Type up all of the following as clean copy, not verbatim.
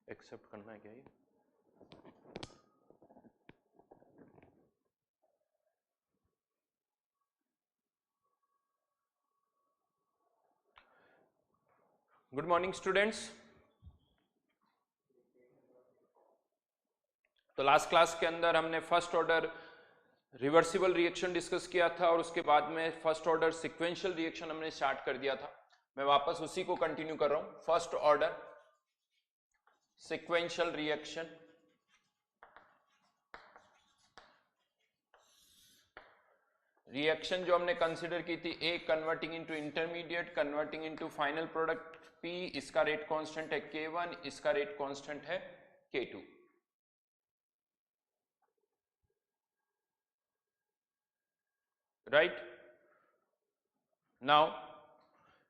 Accept करना है क्या ये? Good morning students. तो लास्ट क्लास के अंदर हमने first order reversible reaction discuss किया था और उसके बाद में फर्स्ट ऑर्डर सिक्वेंशियल रिएक्शन हमने स्टार्ट कर दिया था। मैं वापस उसी को कंटिन्यू कर रहा हूं। First order sequential reaction, reaction जो हमने कंसिडर की थी, A converting into intermediate, converting into final product P, इसका रेट कांस्टेंट है K1, इसका रेट कांस्टेंट है K2। राइट नाउ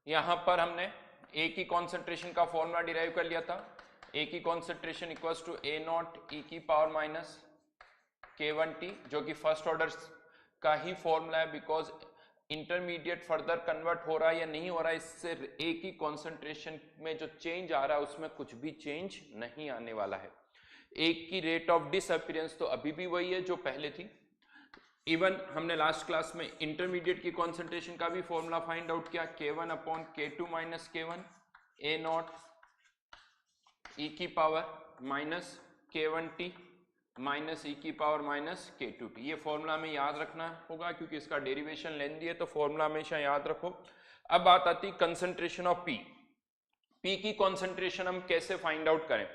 यहां पर हमने ए की कॉन्सेंट्रेशन का फॉर्मूला डिराइव कर लिया था। ए की concentration equals to A naught e की पावर माइनस K1T, जो कि फर्स्ट ऑर्डर का ही फॉर्मूला है, बिकॉज इंटरमीडिएट फर्दर कन्वर्ट हो रहा है या नहीं हो रहा है, इससे ए की कॉन्सेंट्रेशन में जो चेंज आ रहा है उसमें कुछ भी चेंज नहीं आने वाला है। ए की रेट ऑफ डिसअपीयरेंस तो अभी भी वही है जो पहले थी। इवन हमने लास्ट क्लास में इंटरमीडिएट की कॉन्सेंट्रेशन का भी फॉर्मूला फाइंड आउट किया, K1 upon K2 minus K1, A naught e की पावर माइनस K1T माइनस ई की पावर माइनस K2T। ये फॉर्मूला में याद रखना होगा क्योंकि इसका डेरिवेशन लेंदी है, तो फॉर्मूला हमेशा याद रखो। अब बात आती कंसंट्रेशन ऑफ पी। पी की कॉन्सेंट्रेशन हम कैसे फाइंड आउट करें?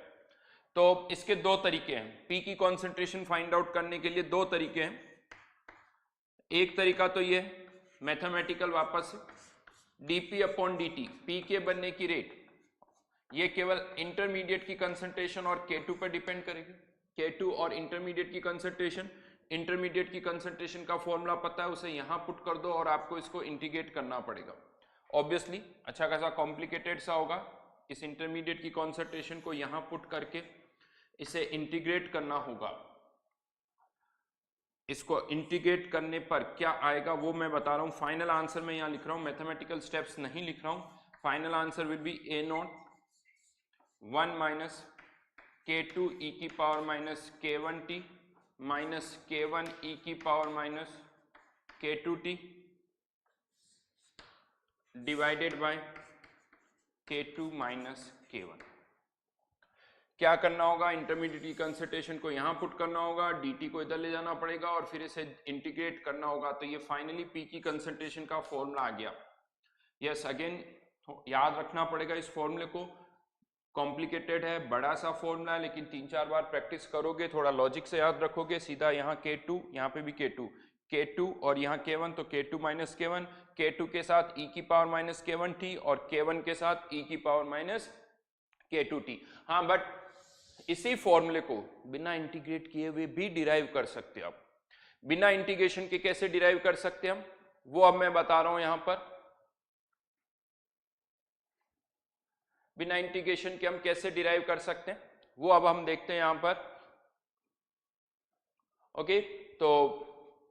तो इसके दो तरीके हैं। पी की कॉन्सेंट्रेशन फाइंड आउट करने के लिए दो तरीके हैं। एक तरीका तो ये मैथमेटिकल, वापस dP अपॉन dt, पी के बनने की रेट, ये केवल इंटरमीडिएट की कंसंट्रेशन और K2 पर डिपेंड करेगी। K2 और इंटरमीडिएट की कंसंट्रेशन, इंटरमीडिएट की कंसंट्रेशन का फॉर्मूला पता है, उसे यहां पुट कर दो और आपको इसको इंटीग्रेट करना पड़ेगा। ऑब्वियसली अच्छा खासा कॉम्प्लिकेटेड सा होगा। इस इंटरमीडिएट की कंसंट्रेशन को यहां पुट करके इसे इंटीग्रेट करना होगा। इसको इंटीग्रेट करने पर क्या आएगा वो मैं बता रहा हूं। फाइनल आंसर मैं यहां लिख रहा हूं, मैथमेटिकल स्टेप्स नहीं लिख रहा हूं। Final answer will be A not 1 minus K2 e की power minus K1T minus K1 e की power minus K2T divided by K2 minus K1। क्या करना होगा? इंटरमीडिएट की कंसंट्रेशन को यहां पुट करना होगा, dt को इधर ले जाना पड़ेगा और फिर इसे इंटीग्रेट करना होगा। तो ये फाइनली p की कंसंट्रेशन का फॉर्मूला आ गया। यस, अगेन याद रखना पड़ेगा इस फॉर्मूले को। कॉम्प्लिकेटेड है, बड़ा सा फॉर्मूला है, लेकिन 3-4 बार प्रैक्टिस करोगे, थोड़ा लॉजिक से याद रखोगे, सीधा यहाँ K2, यहाँ पे भी K2 और यहाँ K1, तो K2 माइनस K1, K2 के साथ e की पावर माइनस K1T और K1 के साथ e की पावर माइनस K2T। हाँ, बट इसी फॉर्मूले को बिना इंटीग्रेट किए हुए भी डिराइव कर सकते हैं आप। बिना इंटीग्रेशन के कैसे डिराइव कर सकते हैं हम, वो अब मैं बता रहा हूं। यहां पर बिना इंटीग्रेशन के हम कैसे डिराइव कर सकते हैं वो अब हम देखते हैं यहां पर। ओके, तो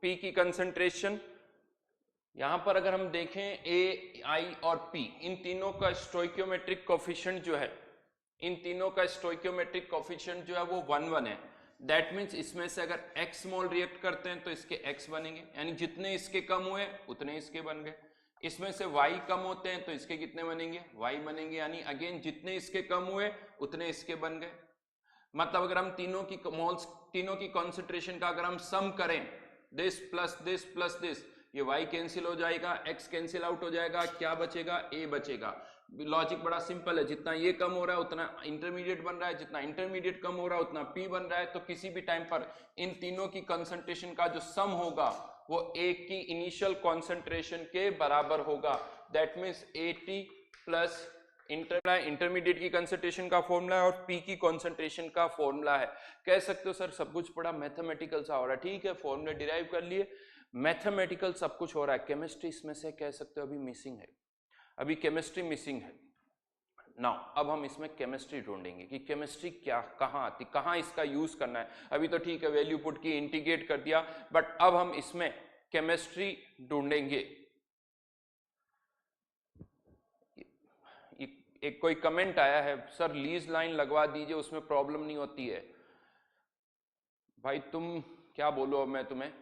P की कंसंट्रेशन यहां पर अगर हम देखें, A, I और P, इन तीनों का स्टोइकियोमेट्रिक कोफिशिएंट जो है, इन तीनों का स्टोइकियोमेट्रिक कोफिशिएंट जो है वो 1-1 है। दैट मीन्स इसमें से अगर x मोल रिएक्ट करते हैं तो इसके x बनेंगे, यानी जितने इसके कम हुए उतने इसके बन गए। इसमें से y कम होते हैं तो इसके कितने बनेंगे? y बनेंगे, यानी अगेन जितने इसके कम हुए उतने इसके बन गए। मतलब अगर हम तीनों की मोल्स, तीनों की कॉन्सेंट्रेशन का अगर हम सम करें, this plus this plus this, ये y कैंसिल हो जाएगा, x कैंसिल आउट हो जाएगा, क्या बचेगा? a बचेगा। लॉजिक बड़ा सिंपल है, जितना ये कम हो रहा है उतना इंटरमीडिएट बन रहा है, जितना इंटरमीडिएट कम हो रहा है उतना p बन रहा है। तो किसी भी टाइम पर इन तीनों की कंसंट्रेशन का जो सम होगा वो a की इनिशियल कंसंट्रेशन के बराबर होगा। That means AT plus intermediate की कंसंट्रेशन का फॉर्मूला है और P की कंसंट्रेशन का फॉर्मूला है। कह सकते हो सर सब कुछ बड़ा मैथमेटिकल सा हो रहा है। ठीक है, फॉर्मूले डिराइव कर लिए, मैथमेटिकल सब कुछ हो रहा है। केमिस्ट्री इसमें से कह सकते हो अभी मिसिंग है, अभी केमिस्ट्री मिसिंग है। नाउ अब हम इसमें केमिस्ट्री ढूंढेंगे कि केमिस्ट्री क्या, कहाँ आती, कहाँ इसका यूज करना है। अभी तो ठीक है वैल्यू पुट की, इंटीग्रेट कर दिया, बट अब हम इसमें केमिस्ट्री ढूंढेंगे। एक कोई कमेंट आया है, सर लीज लाइन लगवा दीजिए उसमें प्रॉब्लम नहीं होती है। भाई तुम क्या बोलो, अब मैं तुम्हें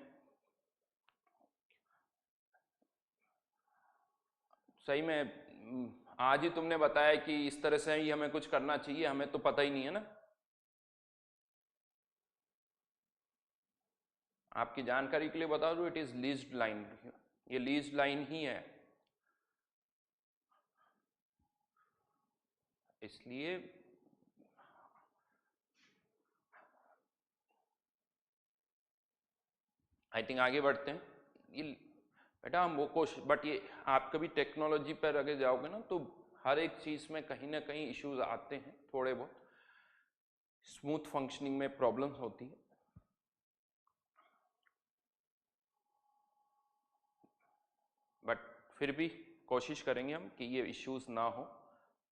सही में आज ही तुमने बताया कि इस तरह से ही हमें कुछ करना चाहिए, हमें तो पता ही नहीं है ना। आपकी जानकारी के लिए बता दूं, इट इज लीज्ड लाइन, ये लीज्ड लाइन ही है, इसलिए आई थिंक आगे बढ़ते हैं। ये बेटा हम वो कोशिश, बट ये आप कभी टेक्नोलॉजी पर अगर जाओगे ना तो हर एक चीज़ में कहीं ना कहीं इश्यूज आते हैं, थोड़े बहुत स्मूथ फंक्शनिंग में प्रॉब्लम्स होती है, बट फिर भी कोशिश करेंगे हम कि ये इश्यूज ना हो।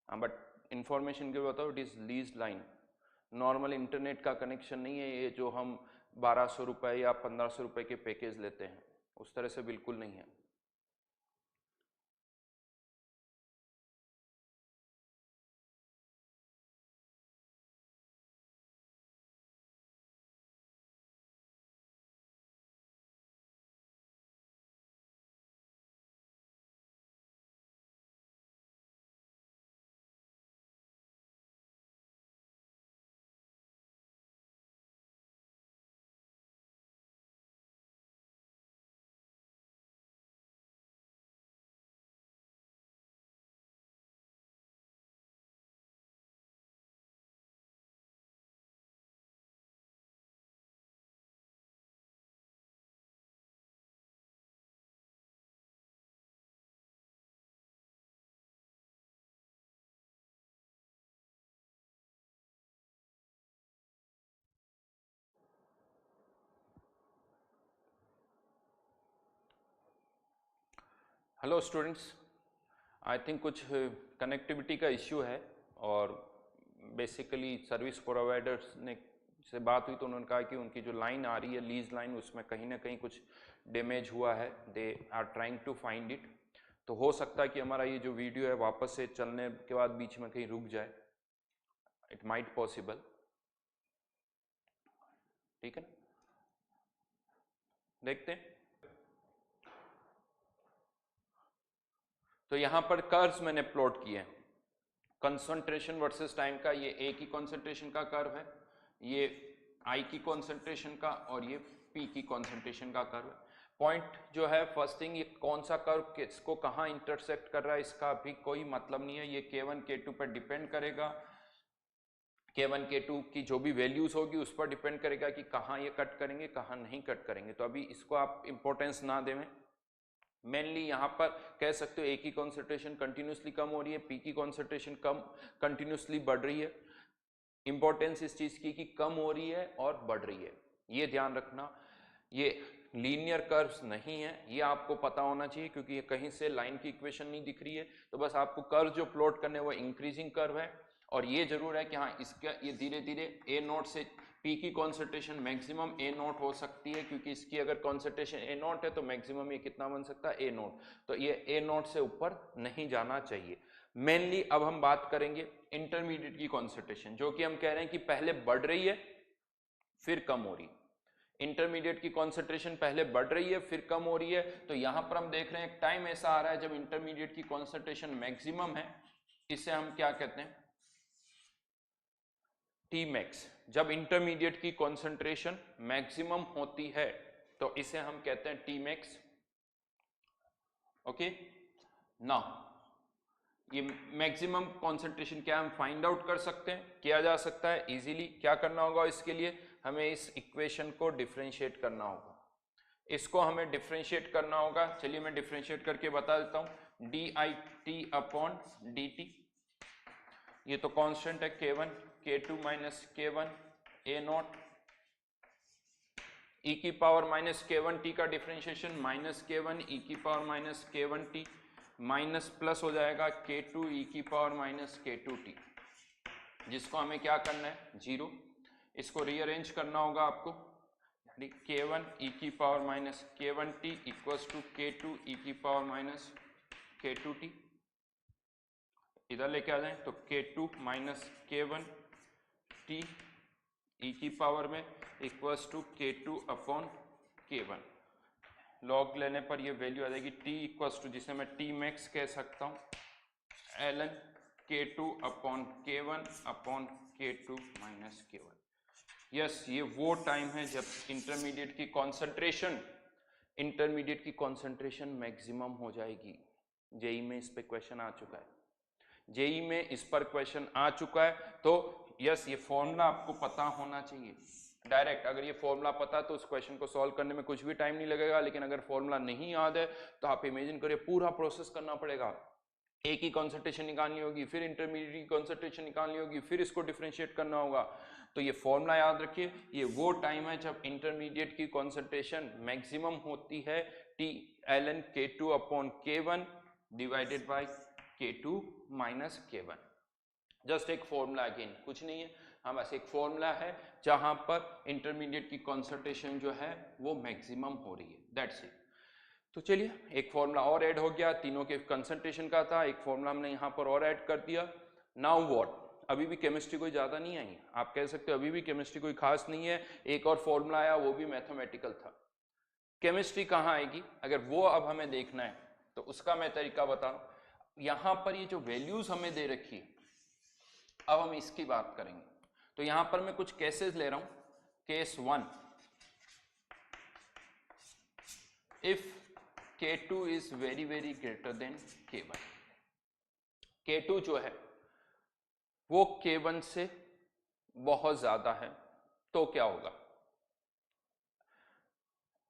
हाँ बट इंफॉर्मेशन के लिए बताओ, it is lease line, normal internet का कनेक्शन नहीं है ये जो हम 1200 रुपये या 1500 रुपये के पैकेज लेते हैं, उस तरह से बिल्कुल नहीं है। हेलो स्टूडेंट्स, आई थिंक कुछ कनेक्टिविटी का इश्यू है, और बेसिकली सर्विस प्रोवाइडर्स ने से बात हुई तो उन्होंने कहा कि उनकी जो लाइन आ रही है लीज लाइन, उसमें कहीं ना कहीं कुछ डैमेज हुआ है, they are trying to find it. तो हो सकता है कि हमारा ये जो वीडियो है वापस से चलने के बाद बीच में कहीं रुक जाए, इट माइट पॉसिबल, ठीक है ना, देखते हैं। तो यहां पर कर्व्स मैंने प्लॉट किए हैं, कंसंट्रेशन वर्सेस टाइम का, ये ए की कंसंट्रेशन का कर्व है, ये आई की कंसंट्रेशन का, और ये पी की कंसंट्रेशन का कर्व है। पॉइंट जो है फर्स्ट थिंग, ये कौन सा कर्व किसको कहाँ इंटरसेक्ट कर रहा है इसका अभी कोई मतलब नहीं है, ये K1 K2 पर डिपेंड करेगा, K1 K2 की जो भी वैल्यूज होगी उस पर डिपेंड करेगा कि कहाँ ये कट करेंगे कहाँ नहीं कट करेंगे, तो अभी इसको आप इंपॉर्टेंस ना दें। मेनली यहाँ पर कह सकते हो ए की कॉन्सेंट्रेशन कंटिन्यूसली कम हो रही है, पी की कॉन्सेंट्रेशन कम कंटिन्यूसली बढ़ रही है। इंपॉर्टेंस इस चीज की कि कम हो रही है और बढ़ रही है, ये ध्यान रखना। ये लीनियर कर्व्स नहीं है, ये आपको पता होना चाहिए, क्योंकि ये कहीं से लाइन की इक्वेशन नहीं दिख रही है, तो बस आपको कर्व जो प्लॉट करने वो इंक्रीजिंग कर्व है। और ये जरूर है कि हाँ इसका ये धीरे धीरे ए नोट से पी की कॉन्सेंट्रेशन मैक्सिमम ए नोट हो सकती है, क्योंकि इसकी अगर कॉन्सेंट्रेशन ए नोट है तो मैक्सिमम ये कितना बन सकता है, ए नोट, तो ये ए नोट से ऊपर नहीं जाना चाहिए। मेनली अब हम बात करेंगे इंटरमीडिएट की कॉन्सेंट्रेशन, जो कि हम कह रहे हैं कि पहले बढ़ रही है फिर कम हो रही है। इंटरमीडिएट की कॉन्सेंट्रेशन पहले बढ़ रही है फिर कम हो रही है, तो यहां पर हम देख रहे हैं एक टाइम ऐसा आ रहा है जब इंटरमीडिएट की कॉन्सेंट्रेशन मैक्सिमम है, इसे हम क्या कहते हैं, टी मैक्स। जब इंटरमीडिएट की कॉन्सेंट्रेशन मैक्सिमम होती है तो इसे हम कहते हैं टी मैक्स। ओके ना, ये मैक्सिमम कॉन्सेंट्रेशन क्या हम फाइंड आउट कर सकते हैं, किया जा सकता है इजीली। क्या करना होगा इसके लिए, हमें इस इक्वेशन को डिफरेंशिएट करना होगा, इसको हमें डिफरेंशिएट करना होगा। चलिए मैं डिफरेंशिएट करके बता देता हूं, D I T upon D T, ये तो कांस्टेंट है K1 K2 minus K1 A not, e की पावर माइनस K1 t का डिफरेंशिएशन माइनस K1 e की power minus K1 t minus plus हो जाएगा K2 e की पावर माइनस K2 t, जिसको हमें क्या करना है, जीरो। इसको रीअरेंज करना होगा आपको, K1 e की power minus K1 t equals to K2 e की पावर माइनस K2 t। इधर लेके आ जाएं तो K2 minus K1 T e की पावर में equals to K2 upon K1। Log लेने पर ये वैल्यू आ जाएगी T इक्वल्स टू, जिसे मैं T मैक्स कह सकता हूँ, ln K2 upon K1 upon K2 minus K1। Yes, ये वो टाइम है जब इंटरमीडिएट की कॉन्सेंट्रेशन मैक्सिमम हो जाएगी। जेई में इस पे क्वेश्चन आ चुका है, जेई में इस पर क्वेश्चन आ चुका है। तो यस, ये फॉर्मूला आपको पता होना चाहिए डायरेक्ट। अगर ये फॉर्मूला पता है तो उस क्वेश्चन को सॉल्व करने में कुछ भी टाइम नहीं लगेगा, लेकिन अगर फॉर्मूला नहीं याद है तो आप इमेजिन करिए पूरा प्रोसेस करना पड़ेगा। ए की कॉन्सेंट्रेशन निकालनी होगी, फिर इंटरमीडिएट की कॉन्सेंट्रेशन निकालनी होगी, फिर इसको डिफरेंशिएट करना होगा। तो ये फॉर्मूला याद रखिए, ये वो टाइम है जब इंटरमीडिएट की कॉन्सेंट्रेशन मैक्सिमम होती है, T ln K2 upon K1 divided by K2 minus K1। Just एक फॉर्मूला, अगेन कुछ नहीं है, हाँ बस एक फॉर्मूला है जहां पर इंटरमीडिएट की कॉन्सेंट्रेशन जो है वो मैक्सिमम हो रही है, दैट्स इट। तो चलिए एक फॉर्मूला और ऐड हो गया, तीनों के कंसंट्रेशन का था, एक फॉर्मूला हमने यहाँ पर और ऐड कर दिया। नाउ व्हाट, अभी भी केमिस्ट्री कोई ज़्यादा नहीं आई, आप कह सकते हो अभी भी केमिस्ट्री कोई खास नहीं है, एक और फॉर्मूला आया वो भी मैथमेटिकल था। केमिस्ट्री कहाँ आएगी, अगर वो अब हमें देखना है तो उसका मैं तरीका बता रहा हूँ। यहाँ पर ये जो वैल्यूज हमें दे रखी है, अब हम इसकी बात करेंगे। तो यहाँ पर मैं कुछ केसेस ले रहा हूँ। Case 1, if K2 is very greater than K1, K2 जो है वो K1 से बहुत ज्यादा है, तो क्या होगा।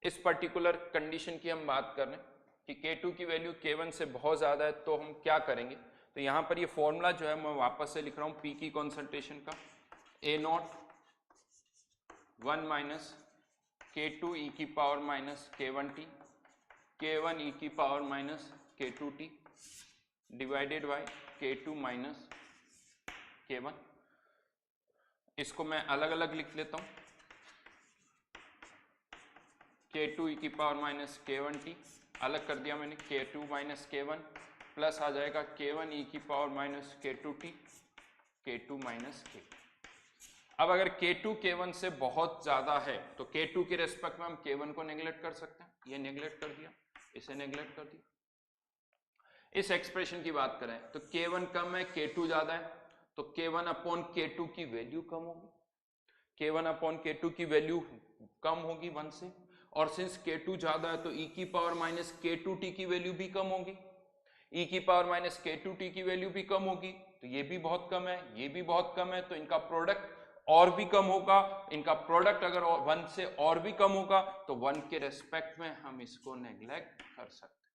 इस पर्टिकुलर कंडीशन की हम बात कर रहे हैं कि K2 की वैल्यू K1 से बहुत ज्यादा है, तो हम क्या करेंगे। तो यहां पर ये फॉर्मूला जो है मैं वापस से लिख रहा हूं, P की कॉन्सेंट्रेशन का A0 1 माइनस K2 e की power minus K1T K1 e की power minus K2T divided by K2 minus K1। इसको मैं अलग अलग लिख लेता हूं, K2 e की पावर माइनस K1T अलग कर दिया मैंने, K2 माइनस K1 प्लस आ जाएगा K1 e की power minus K2T K2 minus K। अब अगर K2 K1 से बहुत ज्यादा है तो K2 के रेस्पेक्ट में हम K1 को नेग्लेक्ट कर सकते हैं, ये नेग्लेक्ट कर दिया, इसे नेग्लेक्ट कर दिया। इस एक्सप्रेशन की बात करें तो K1 कम है, K2 ज्यादा है, तो K1 अपॉन K2 की वैल्यू कम होगी, K1 अपॉन K2 की वैल्यू कम होगी 1 से, और सिंस K2 ज्यादा है तो e की पावर माइनस K2T की वैल्यू भी कम होगी, e की पावर माइनस K2T की वैल्यू भी कम होगी, तो ये भी बहुत कम है, ये भी बहुत कम है, तो इनका प्रोडक्ट और भी कम होगा। इनका प्रोडक्ट अगर 1 से और भी कम होगा तो 1 के रेस्पेक्ट में हम इसको नेग्लेक्ट कर सकते हैं,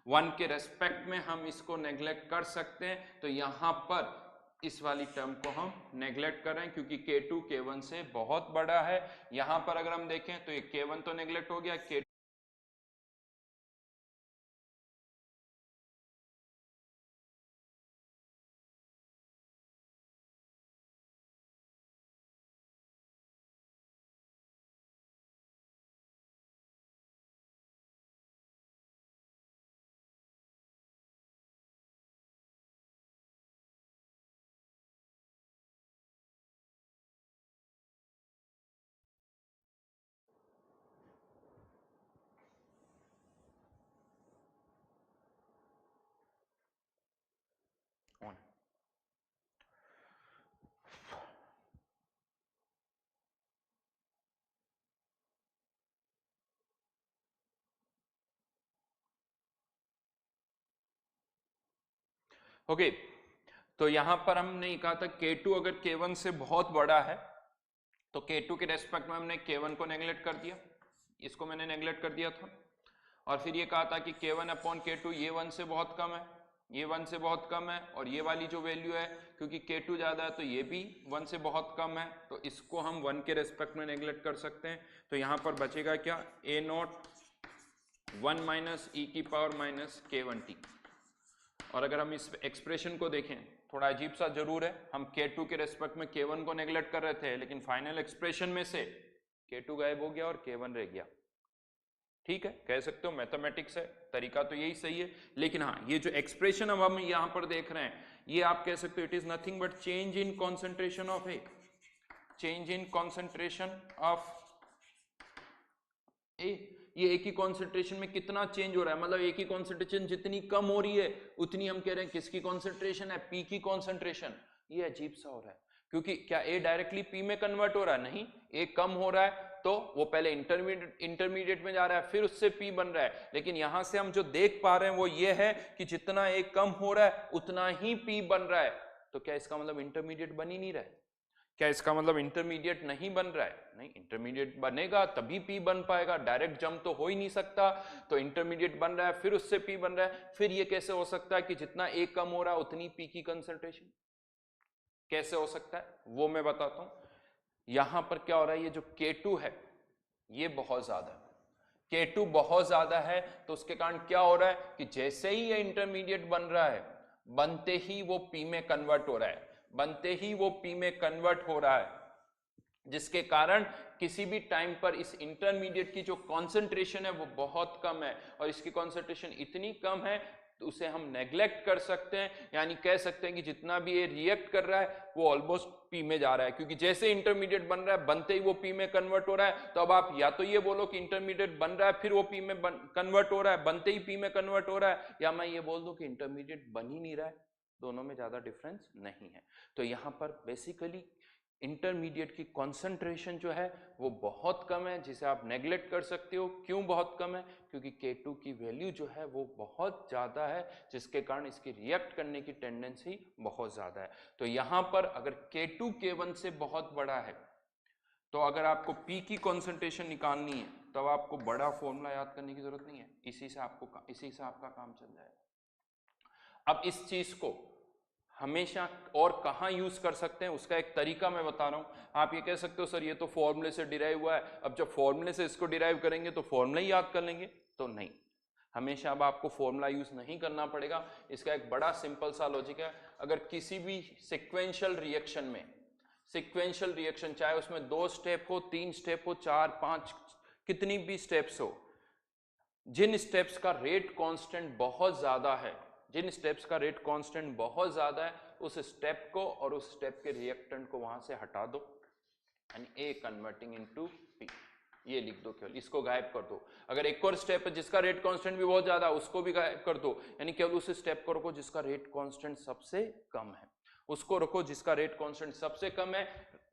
1 के रेस्पेक्ट में हम इसको नेग्लेक्ट कर सकते हैं। तो यहां पर इस वाली टर्म को हम नेग्लेक्ट कर रहे हैं क्योंकि K2 K1 से बहुत बड़ा है। यहां पर अगर हम देखें तो ये K1 तो नेग्लेक्ट हो गया, K2 ऑन। ओके, तो यहां पर हमने कहा था K2 अगर K1 से बहुत बड़ा है तो K2 के रेस्पेक्ट में हमने K1 को नेग्लेक्ट कर दिया, इसको मैंने नेग्लेक्ट कर दिया था, और फिर ये कहा था कि K1 अपॉन K2 ये 1 से बहुत कम है, ये 1 से बहुत कम है, और ये वाली जो वैल्यू है क्योंकि K2 ज्यादा है तो ये भी 1 से बहुत कम है, तो इसको हम 1 के रेस्पेक्ट में नेग्लेक्ट कर सकते हैं। तो यहाँ पर बचेगा क्या, A0 1 माइनस e की पावर माइनस K1T। और अगर हम इस एक्सप्रेशन को देखें, थोड़ा अजीब सा जरूर है, हम K2 के रेस्पेक्ट में K1 को नेग्लेक्ट कर रहे थे, लेकिन फाइनल एक्सप्रेशन में से K2 गायब हो गया और K1 रह गया। ठीक है, कह सकते हो मैथमेटिक्स है, तरीका तो यही सही है, लेकिन हाँ ये जो एक्सप्रेशन अब हम यहाँ पर देख रहे हैं ये आप कह सकते हो it is nothing but change in concentration of A, change in concentration of A. ये एक ही कॉन्सेंट्रेशन में कितना चेंज हो रहा है, मतलब एक ही कॉन्सेंट्रेशन जितनी कम हो रही है उतनी हम कह रहे हैं किसकी कॉन्सेंट्रेशन है, पी की कॉन्सेंट्रेशन। ये अजीब सा हो रहा है क्योंकि क्या ए डायरेक्टली पी में कन्वर्ट हो रहा है, नहीं, ए कम हो रहा है तो वो पहले इंटरमीडिएट में जा रहा है फिर उससे पी बन रहा है। लेकिन यहां से हम जो देख पा रहे हैं वो ये है कि जितना ए कम हो रहा है उतना ही पी बन रहा है। तो क्या इसका मतलब इंटरमीडिएट बन ही नहीं रहा है? क्या इसका मतलब इंटरमीडिएट नहीं बन रहा है? नहीं, इंटरमीडिएट बनेगा तभी पी बन पाएगा, डायरेक्ट जंप तो हो ही नहीं सकता। तो इंटरमीडिएट बन रहा है फिर उससे पी बन रहा है, फिर ये कैसे हो सकता है कि जितना ए कम हो रहा है उतनी पी की कंसंट्रेशन? कैसे हो सकता है वो मैं बताता हूं। यहां पर क्या हो रहा है, ये जो K2 है ये बहुत ज्यादा है, K2 बहुत ज्यादा है तो उसके कारण क्या हो रहा है कि जैसे ही ये इंटरमीडिएट बन रहा है बनते ही वो पी में कन्वर्ट हो रहा है, बनते ही वो पी में कन्वर्ट हो रहा है, जिसके कारण किसी भी टाइम पर इस इंटरमीडिएट की जो कॉन्सेंट्रेशन है वो बहुत कम है और इसकी कॉन्सेंट्रेशन इतनी कम है तो उसे हम नेग्लेक्ट कर सकते हैं, यानी कह सकते हैं कि जितना भी ये रिएक्ट कर रहा है वो ऑलमोस्ट पी में जा रहा है, क्योंकि जैसे इंटरमीडिएट बन रहा है बनते ही वो पी में कन्वर्ट हो रहा है। तो अब आप या तो ये बोलो कि इंटरमीडिएट बन रहा है फिर वो पी में कन्वर्ट हो रहा है, बनते ही पी में कन्वर्ट हो रहा है, या मैं ये बोल दूं कि इंटरमीडिएट बन ही नहीं रहा है, दोनों में ज्यादा डिफरेंस नहीं है। तो यहां पर बेसिकली इंटरमीडिएट की कॉन्सेंट्रेशन जो है वो बहुत कम है, जिसे आप नेग्लेक्ट कर सकते हो। क्यों बहुत कम है? क्योंकि K2 की वैल्यू जो है वो बहुत ज़्यादा है, जिसके कारण इसकी रिएक्ट करने की टेंडेंसी बहुत ज़्यादा है। तो यहाँ पर अगर K2 K1 से बहुत बड़ा है तो अगर आपको P की कॉन्सेंट्रेशन निकालनी है तब आपको बड़ा फॉर्मूला याद करने की जरूरत नहीं है, इसी से आपका काम चल जाएगा। अब इस चीज को हमेशा और कहाँ यूज कर सकते हैं उसका एक तरीका मैं बता रहा हूं। आप ये कह सकते हो सर ये तो फॉर्मूले से डिराइव हुआ है, अब जब फॉर्मूले से इसको डिराइव करेंगे तो फॉर्मूला ही याद कर लेंगे, तो नहीं, हमेशा अब आपको फॉर्मूला यूज नहीं करना पड़ेगा। इसका एक बड़ा सिंपल सा लॉजिक है, अगर किसी भी सिक्वेंशियल रिएक्शन में, सिक्वेंशियल रिएक्शन चाहे उसमें 2 स्टेप हो, 3 स्टेप हो, 4 5 कितनी भी स्टेप्स हो, जिन स्टेप्स का रेट कांस्टेंट बहुत ज्यादा है, जिन स्टेप्स का रेट कांस्टेंट बहुत ज्यादा है उस स्टेप को और उस स्टेप के रिएक्टेंट को वहां से हटा दो, यानी ए कन्वर्टिंग इनटू पी, ये लिख दो, केवल इसको गायब कर दो। अगर एक और स्टेप है जिसका रेट कांस्टेंट भी बहुत ज्यादा उसको भी गायब कर दो, यानी केवल उस स्टेप को रखो जिसका रेट कांस्टेंट सबसे कम है, उसको रखो जिसका रेट कांस्टेंट सबसे कम है।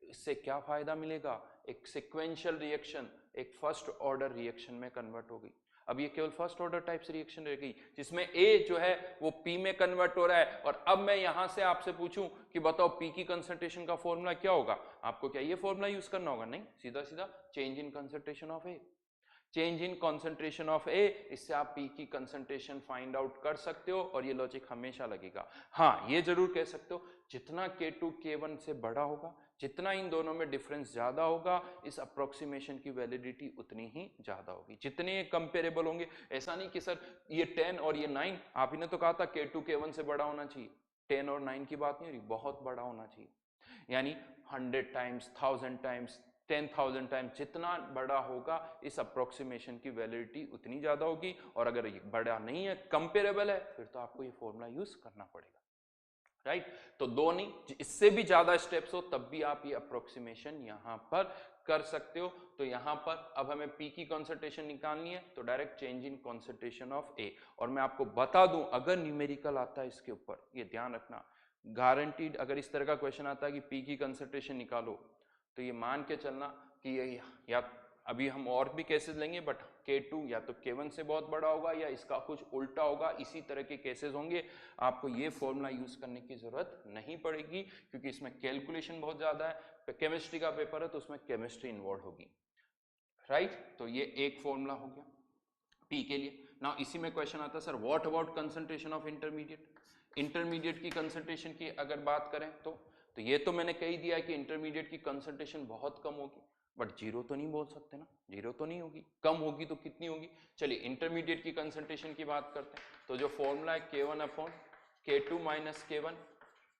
इससे क्या फायदा मिलेगा? एक सिक्वेंशियल रिएक्शन एक फर्स्ट ऑर्डर रिएक्शन में कन्वर्ट होगी। अब ये केवल फर्स्ट ऑर्डर टाइप से रिएक्शन रह गई जिसमें ए जो है वो पी में कन्वर्ट हो रहा है। और अब मैं यहां से आपसे पूछूं कि बताओ पी की कंसंट्रेशन का फॉर्मूला क्या होगा, आपको क्या ये फॉर्मूला यूज करना होगा? नहीं, सीधा सीधा change in concentration of A, change in concentration of A, इससे आप पी की कंसंट्रेशन फाइंड आउट कर सकते हो और ये लॉजिक हमेशा लगेगा। हाँ, ये जरूर कह सकते हो जितना K2 K1 से बड़ा होगा, जितना इन दोनों में डिफरेंस ज्यादा होगा, इस अप्रोक्सीमेशन की वैलिडिटी उतनी ही ज्यादा होगी। जितने कंपेरेबल होंगे, ऐसा नहीं कि सर ये 10 और ये 9, आप ही ने तो कहा था K2 K1 से बड़ा होना चाहिए, 10 और 9 की बात नहीं हो रही, बहुत बड़ा होना चाहिए, यानी 100 टाइम्स, 1000 टाइम्स, 10,000 टाइम्स, जितना बड़ा होगा इस अप्रोक्सीमेशन की वैलिडिटी उतनी ज्यादा होगी। और अगर ये बड़ा नहीं है, कंपेरेबल है, फिर तो आपको ये फॉर्मूला यूज करना पड़ेगा, राइट। तो दो नहीं, इससे भी ज्यादा स्टेप्स हो तब भी आप ये अप्रोक्सीमेशन यहां पर कर सकते हो। तो यहां पर अब हमें P की कॉन्सेंट्रेशन निकालनी है तो direct change in concentration of A। और मैं आपको बता दूं अगर न्यूमेरिकल आता है इसके ऊपर, ये ध्यान रखना, गारंटीड अगर इस तरह का क्वेश्चन आता है कि P की कंसंट्रेशन निकालो तो ये मान के चलना कि ये या अभी हम और भी केसेस लेंगे बट K2 या तो K1 से बहुत बड़ा होगा या इसका कुछ उल्टा होगा, इसी तरह के केसेस होंगे। आपको ये फॉर्मूला यूज करने की जरूरत नहीं पड़ेगी क्योंकि इसमें कैलकुलेशन बहुत ज्यादा है, केमिस्ट्री का पेपर है तो उसमें केमिस्ट्री इन्वॉल्व होगी, राइट। तो ये एक फॉर्मूला हो गया P के लिए। नाउ इसी में क्वेश्चन आता है sir what about concentration of intermediate, intermediate की कंसंट्रेशन की अगर बात करें तो ये तो मैंने कह ही दिया कि इंटरमीडिएट की कंसंट्रेशन बहुत कम होगी, बट जीरो तो नहीं बोल सकते ना, जीरो तो नहीं होगी, कम होगी तो कितनी होगी। चलिए इंटरमीडिएट की कंसंट्रेशन की बात करते हैं। तो जो फॉर्मूला है K1 upon K2 minus K1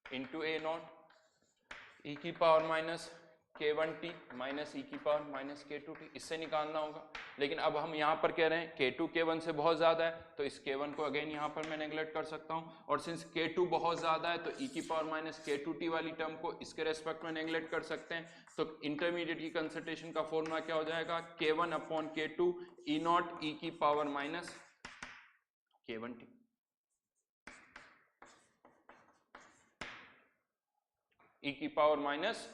into A naught e की पावर माइनस K1t माइनस ई की पावर माइनस K2t, इससे निकालना होगा। लेकिन अब हम यहाँ पर कह रहे हैं K2 K1 से बहुत ज्यादा है, तो इस K1 को अगेन यहाँ पर मैं नेग्लेक्ट कर सकता हूँ, और सिंस K2 बहुत ज्यादा है तो ई की पावर माइनस K2t वाली टर्म को इसके रेस्पेक्ट में नेग्लेक्ट कर सकते हैं। तो इंटरमीडिएट की कंसंट्रेशन का फॉर्मूला क्या हो जाएगा, K1 upon K2 E not e की पावर माइनस K1t। ई की पावर माइनस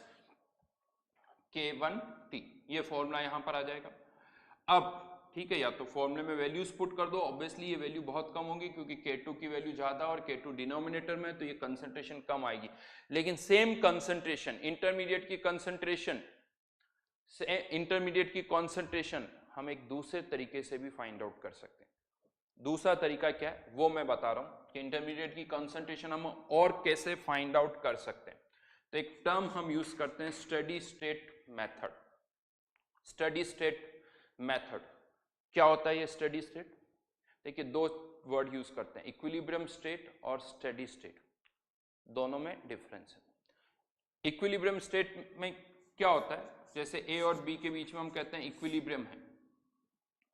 K1t, ये फॉर्मूला यहां पर आ जाएगा। अब ठीक है, या तो फॉर्मूले में वैल्यूज पुट कर दो, ऑब्वियसली ये वैल्यू बहुत कम होगी क्योंकि K2 की वैल्यू ज्यादा और K2 डिनोमिनेटर में, तो ये कंसंट्रेशन कम आएगी। लेकिन सेम कंसंट्रेशन इंटरमीडिएट की कंसंट्रेशन हम एक दूसरे तरीके से भी फाइंड आउट कर सकते हैं। दूसरा तरीका क्या है वो मैं बता रहा हूं कि इंटरमीडिएट की कंसंट्रेशन हम और कैसे फाइंड आउट कर सकते हैं। तो एक टर्म हम यूज करते हैं steady state method. Steady state method क्या होता है? ये स्टेडी स्टेट, देखिए दो वर्ड यूज करते हैं, इक्विलिब्रियम स्टेट और स्टेडी स्टेट, दोनों में डिफरेंस है। इक्विलिब्रियम स्टेट में क्या होता है, जैसे ए और बी के बीच में हम कहते हैं इक्विलिब्रियम है,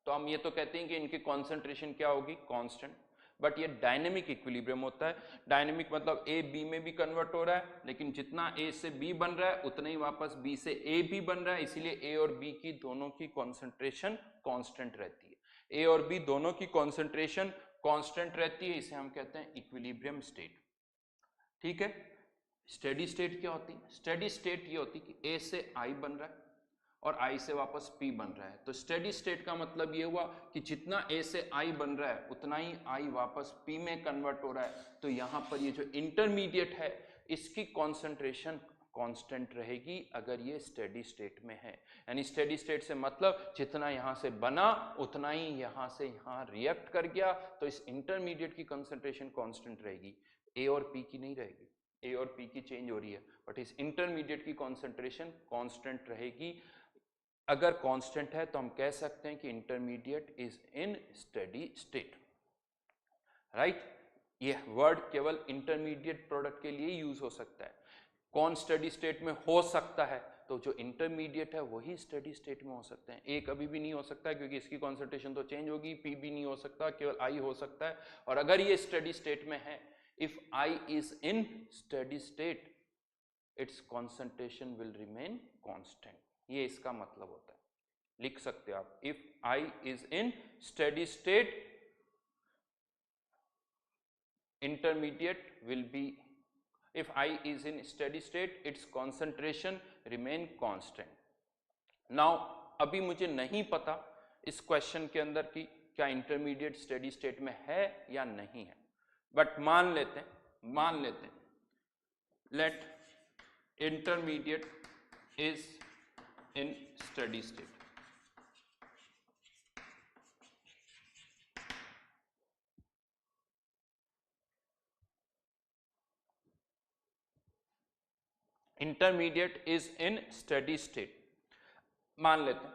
तो हम ये तो कहते हैं कि इनकी कॉन्सेंट्रेशन क्या होगी, कांस्टेंट। बट ये डायनेमिक इक्विलिब्रियम होता है। डायनेमिक मतलब ए बी में भी कन्वर्ट हो रहा है, लेकिन जितना ए से बी बन रहा है उतना ही वापस बी से ए भी बन रहा है, इसीलिए ए और बी की दोनों की कॉन्सेंट्रेशन कांस्टेंट रहती है। ए और बी दोनों की कॉन्सेंट्रेशन कांस्टेंट रहती है, इसे हम कहते हैं इक्विलिब्रियम स्टेट। ठीक है। स्टेडी स्टेट क्या होती है? स्टेडी स्टेट ये होती है कि ए से आई बन रहा है और I से वापस P बन रहा है। तो स्टेडी स्टेट का मतलब ये हुआ कि जितना A से I बन रहा है उतना ही I वापस P में कन्वर्ट हो रहा है। तो यहाँ पर ये जो इंटरमीडिएट है इसकी कॉन्सेंट्रेशन कांस्टेंट रहेगी अगर ये स्टेडी स्टेट में है। यानी स्टेडी स्टेट से मतलब जितना यहाँ से बना उतना ही यहाँ से यहाँ रिएक्ट कर गया, तो इस इंटरमीडिएट की कॉन्सेंट्रेशन कांस्टेंट रहेगी, A और P की नहीं रहेगी। A और P की चेंज हो रही है, बट इस इंटरमीडिएट की कॉन्सेंट्रेशन कांस्टेंट रहेगी। अगर कांस्टेंट है तो हम कह सकते हैं कि intermediate is in steady state, right. ये वर्ड केवल इंटरमीडिएट प्रोडक्ट के लिए यूज हो सकता है। कौन स्टेडी स्टेट में हो सकता है? तो जो इंटरमीडिएट है वही स्टेडी स्टेट में हो सकते हैं। ए कभी भी नहीं हो सकता है क्योंकि इसकी कॉन्सेंट्रेशन तो चेंज होगी, पी भी नहीं हो सकता, केवल आई हो सकता है। और अगर ये स्टेडी स्टेट में है, if I is in steady state it's concentration will remain constant, ये इसका मतलब होता है। लिख सकते हो आप, if I is in steady state intermediate will be, if I is in steady state it's concentration remain constant. Now अभी मुझे नहीं पता इस क्वेश्चन के अंदर कि क्या इंटरमीडिएट स्टेडी स्टेट में है या नहीं है, बट मान लेते हैं let intermediate is in steady state। Intermediate is in steady state मान लेते हैं,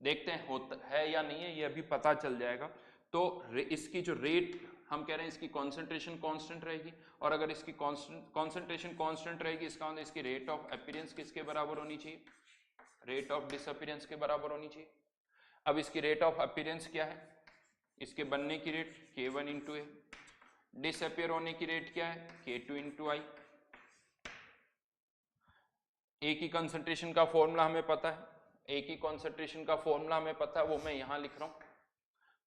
देखते हैं होता है या नहीं है, ये अभी पता चल जाएगा। तो इसकी जो रेट हम कह रहे हैं इसकी कॉन्सेंट्रेशन कांस्टेंट रहेगी, और अगर इसकी कॉन्सेंट्रेशन कांस्टेंट रहेगी इसका मतलब इसकी रेट ऑफ अपीयरेंस किसके बराबर होनी चाहिए, रेट ऑफ डिसअपीयरेंस के बराबर होनी चाहिए। अब इसकी रेट ऑफ अपीयरेंस क्या है, इसके बनने की रेट K1 इंटू ए, डिसअपीयर होने की रेट क्या है K2 इंटू आई। ए की कंसंट्रेशन का फॉर्मूला हमें पता है, ए की कंसंट्रेशन का फॉर्मूला हमें पता है, वो मैं यहां लिख रहा हूं।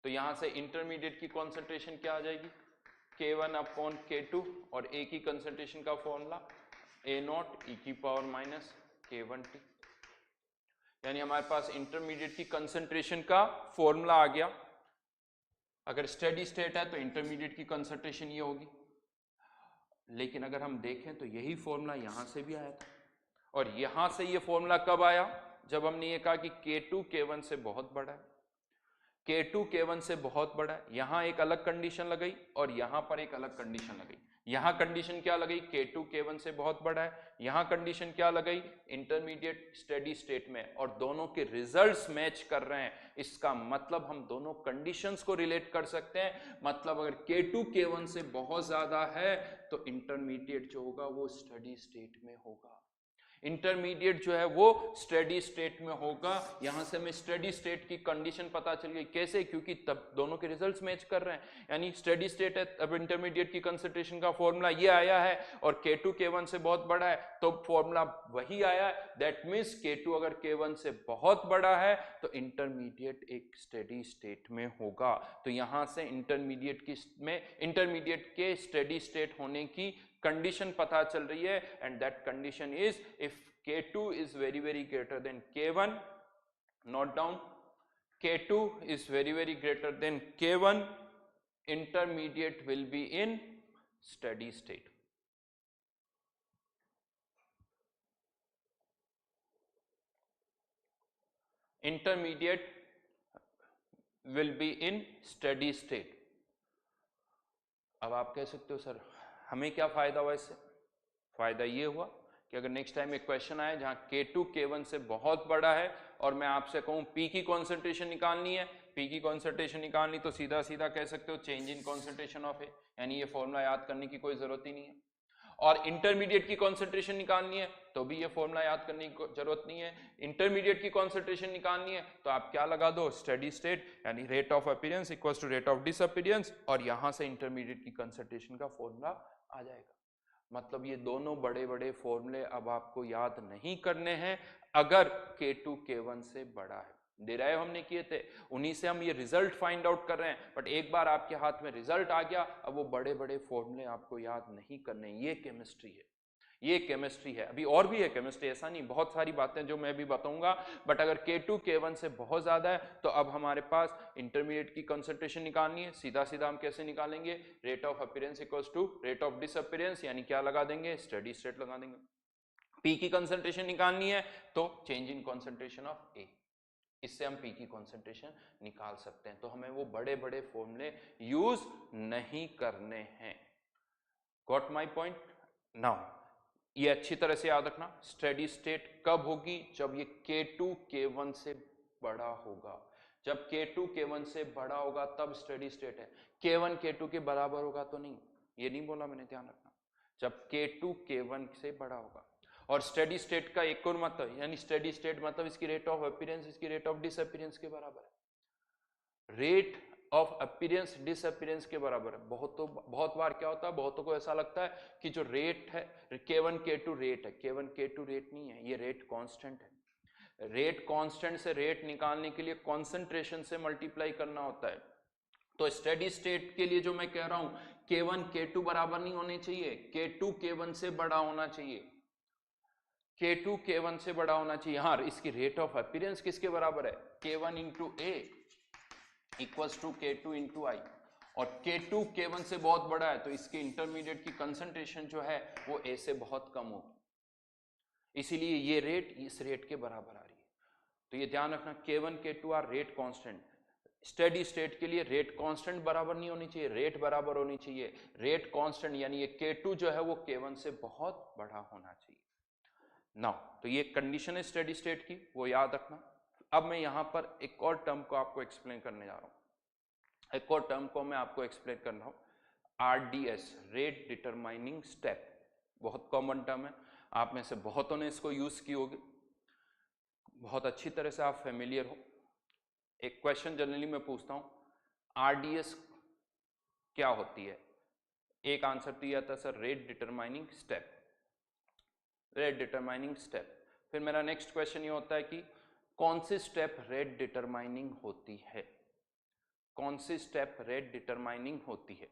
तो यहां से इंटरमीडिएट की कंसंट्रेशन क्या आ जाएगी K1 अपॉन K2, और ए की कंसंट्रेशन का फॉर्मूला A नॉट ई की पावर माइनस K1t। यानी हमारे पास इंटरमीडिएट की कंसंट्रेशन का फॉर्मूला आ गया। अगर स्टेडी स्टेट है तो इंटरमीडिएट की कंसंट्रेशन ये होगी, लेकिन अगर हम देखें तो यही फॉर्मूला यहां से भी आया था, और यहां से ये फॉर्मूला कब आया, जब हमने ये कहा कि K2 K1 से बहुत बड़ा है, K2 K1 से बहुत बड़ा है। यहां एक अलग कंडीशन लगाई और यहां पर एक अलग कंडीशन लगाई। यहां कंडीशन क्या लगाई, K2 K1 से बहुत बड़ा है। यहां कंडीशन क्या लगाई, इंटरमीडिएट स्टेडी स्टेट में, और दोनों के रिजल्ट्स मैच कर रहे हैं। इसका मतलब हम दोनों कंडीशंस को रिलेट कर सकते हैं। मतलब अगर K2 K1 से बहुत ज्यादा है तो इंटरमीडिएट जो होगा वो स्टेडी स्टेट में होगा। इंटरमीडिएट जो है वो स्टेडी स्टेट में होगा। यहां से हमें स्टेडी स्टेट की कंडीशन पता चल गई। कैसे? क्योंकि तब दोनों के रिजल्ट्स मैच कर रहे हैं। यानी स्टेडी स्टेट है, अब इंटरमीडिएट की कंसंट्रेशन का फॉर्मूला ये आया है और K2 K1 से बहुत बड़ा है तो फॉर्मूला वही आया है। दैट मीन्स K2 अगर K1 से बहुत बड़ा है तो इंटरमीडिएट एक स्टेडी स्टेट में होगा। तो यहां से इंटरमीडिएट के स्टेडी स्टेट होने की कंडीशन पता चल रही है, and that condition is if K2 is very greater than K1, note down, K2 is very greater than K1, intermediate will be in steady state. Intermediate will be in steady state. अब आप कह सकते हो sir हमें क्या फायदा हुआ इससे? फायदा ये हुआ कि अगर नेक्स्ट टाइम एक क्वेश्चन आए जहां K2 K1 से बहुत बड़ा है और मैं आपसे कहूं P की कॉन्सेंट्रेशन निकालनी है, P की कॉन्सेंट्रेशन निकालनी तो सीधा सीधा कह सकते हो चेंज इन कॉन्सेंट्रेशन ऑफ ए, यानी ये फॉर्मूला याद करने की कोई जरूरत ही नहीं है। और इंटरमीडिएट की कॉन्सेंट्रेशन निकालनी है तो भी ये फॉर्मूला याद करने की जरूरत नहीं है। इंटरमीडिएट की कॉन्सेंट्रेशन निकालनी है तो आप क्या लगा दो? स्टेडी स्टेट, यानी rate of appearance equals to rate of disappearance, और यहां से इंटरमीडिएट की कंसंट्रेशन का फॉर्मूला आ जाएगा। मतलब ये दोनों बड़े बड़े फॉर्मूले अब आपको याद नहीं करने हैं अगर K2 K1 से बड़ा है। डिराइव हमने किए थे, उन्हीं से हम ये रिजल्ट फाइंड आउट कर रहे हैं, बट एक बार आपके हाथ में रिजल्ट आ गया अब वो बड़े बड़े फॉर्मूले आपको याद नहीं करने। ये केमिस्ट्री है, ये केमिस्ट्री है। अभी और भी है केमिस्ट्री, ऐसा नहीं, बहुत सारी बातें जो मैं भी बताऊंगा, बट अगर K2 K1 से बहुत ज्यादा है तो अब हमारे पास इंटरमीडिएट की कंसंट्रेशन निकालनी है। सीधा सीधा हम कैसे निकालेंगे? Rate of appearance equals to rate of disappearance, यानी क्या लगा देंगे? स्टेडी स्टेट लगा देंगे। P की कंसंट्रेशन निकालनी है तो change in concentration of A, इससे हम P की कॉन्सेंट्रेशन निकाल सकते हैं। तो हमें वो बड़े बड़े फॉर्मूले यूज नहीं करने हैं। Got my point? नाउ ये अच्छी तरह से याद रखना, स्टेडी स्टेट कब होगी? जब ये K2 K1 से बड़ा होगा। जब K2 K1 से बड़ा होगा तब स्टेडी स्टेट है। K1 K2 के बराबर होगा तो नहीं, ये नहीं बोला मैंने, ध्यान रखना। जब K2 K1 से बड़ा होगा। और स्टेडी स्टेट का एक और मतलब, यानी स्टेडी स्टेट मतलब इसकी रेट ऑफ अपीयरेंस इसकी रेट ऑफ डिसअपीयरेंस के बराबर है। रेट ऑफ अपीयरेंस डिसअपीयरेंस के बराबर है। बहुत बार क्या होता है, बहुतों को ऐसा लगता है कि जो रेट है K1 K2 रेट है, K1 K2 रेट नहीं है, ये रेट कांस्टेंट है। रेट कांस्टेंट से रेट निकालने के लिए कॉन्सेंट्रेशन से मल्टीप्लाई करना होता है। तो स्टेडी स्टेट के लिए जो मैं कह रहा हूं K1 K2 बराबर नहीं होने चाहिए, K2 K1 से बड़ा होना चाहिए, K2 K1 से बड़ा होना चाहिए। हाँ, इसकी रेट ऑफ अपीयरेंस किसके बराबर है? K1 into A equals to K2 into I, और K2 K1 से बहुत बड़ा है तो इसके इंटरमीडिएट की कंसंट्रेशन जो है वो A से बहुत कम होगी, इसीलिए ये रेट इस रेट के बराबर आ रही है। तो ये ध्यान रखना, K1 K2 are rate constant. Steady state के लिए रेट कांस्टेंट बराबर नहीं होनी चाहिए, रेट बराबर होनी चाहिए। रेट कांस्टेंट यानी ये K2 जो है वो K1 से बहुत बड़ा होना चाहिए। नाउ तो ये कंडीशन है स्टेडी स्टेट की, वो याद रखना। अब मैं यहां पर एक और टर्म को आपको एक्सप्लेन करने जा रहा हूं, एक और टर्म को मैं आपको एक्सप्लेन कर रहा हूं, RDS, रेट डिटरमाइनिंग स्टेप। बहुत कॉमन टर्म है, आप में से बहुतों ने इसको यूज की होगी, बहुत अच्छी तरह से आप फेमिलियर हो। एक क्वेश्चन जनरली मैं पूछता हूं, RDS क्या होती है? एक आंसर तो यह था sir, rate determining step, rate determining step. फिर मेरा नेक्स्ट क्वेश्चन ये होता है कि कौन सी स्टेप रेट डिटरमाइनिंग होती है? कौन सी स्टेप रेट डिटरमाइनिंग होती है?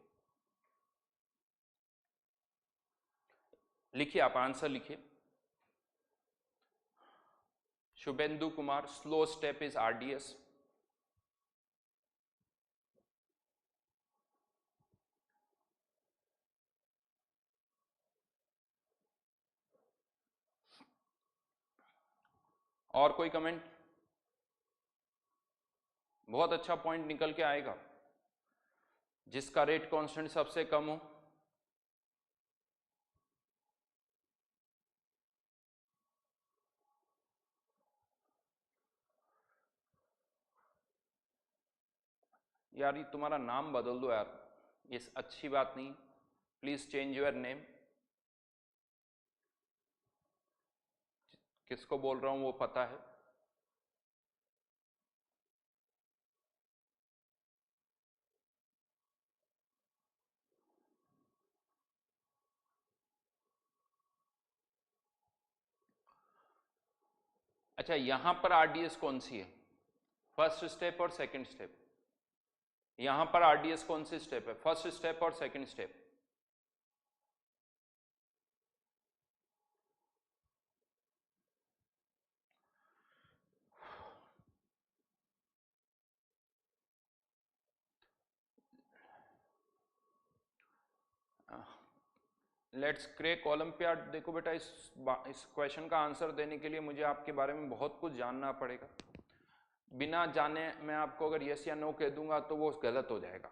लिखिए, आप आंसर लिखिए। Shubhendu Kumar, slow step is RDS। और कोई कमेंट? बहुत अच्छा पॉइंट निकल के आएगा, जिसका रेट कांस्टेंट सबसे कम हो। यार ये तुम्हारा नाम बदल दो यार, ये अच्छी बात नहीं, प्लीज चेंज योर नेम। किसको बोल रहा हूं वो पता है? अच्छा, यहां पर आरडीएस कौन सी है? फर्स्ट स्टेप और सेकंड स्टेप। यहां पर आरडीएस कौन सी स्टेप है? फर्स्ट स्टेप और second step. Let's crack olympiad. देखो बेटा, इस क्वेश्चन का आंसर देने के लिए मुझे आपके बारे में बहुत कुछ जानना पड़ेगा। बिना जाने मैं आपको अगर यस या नो कह दूंगा तो वो गलत हो जाएगा,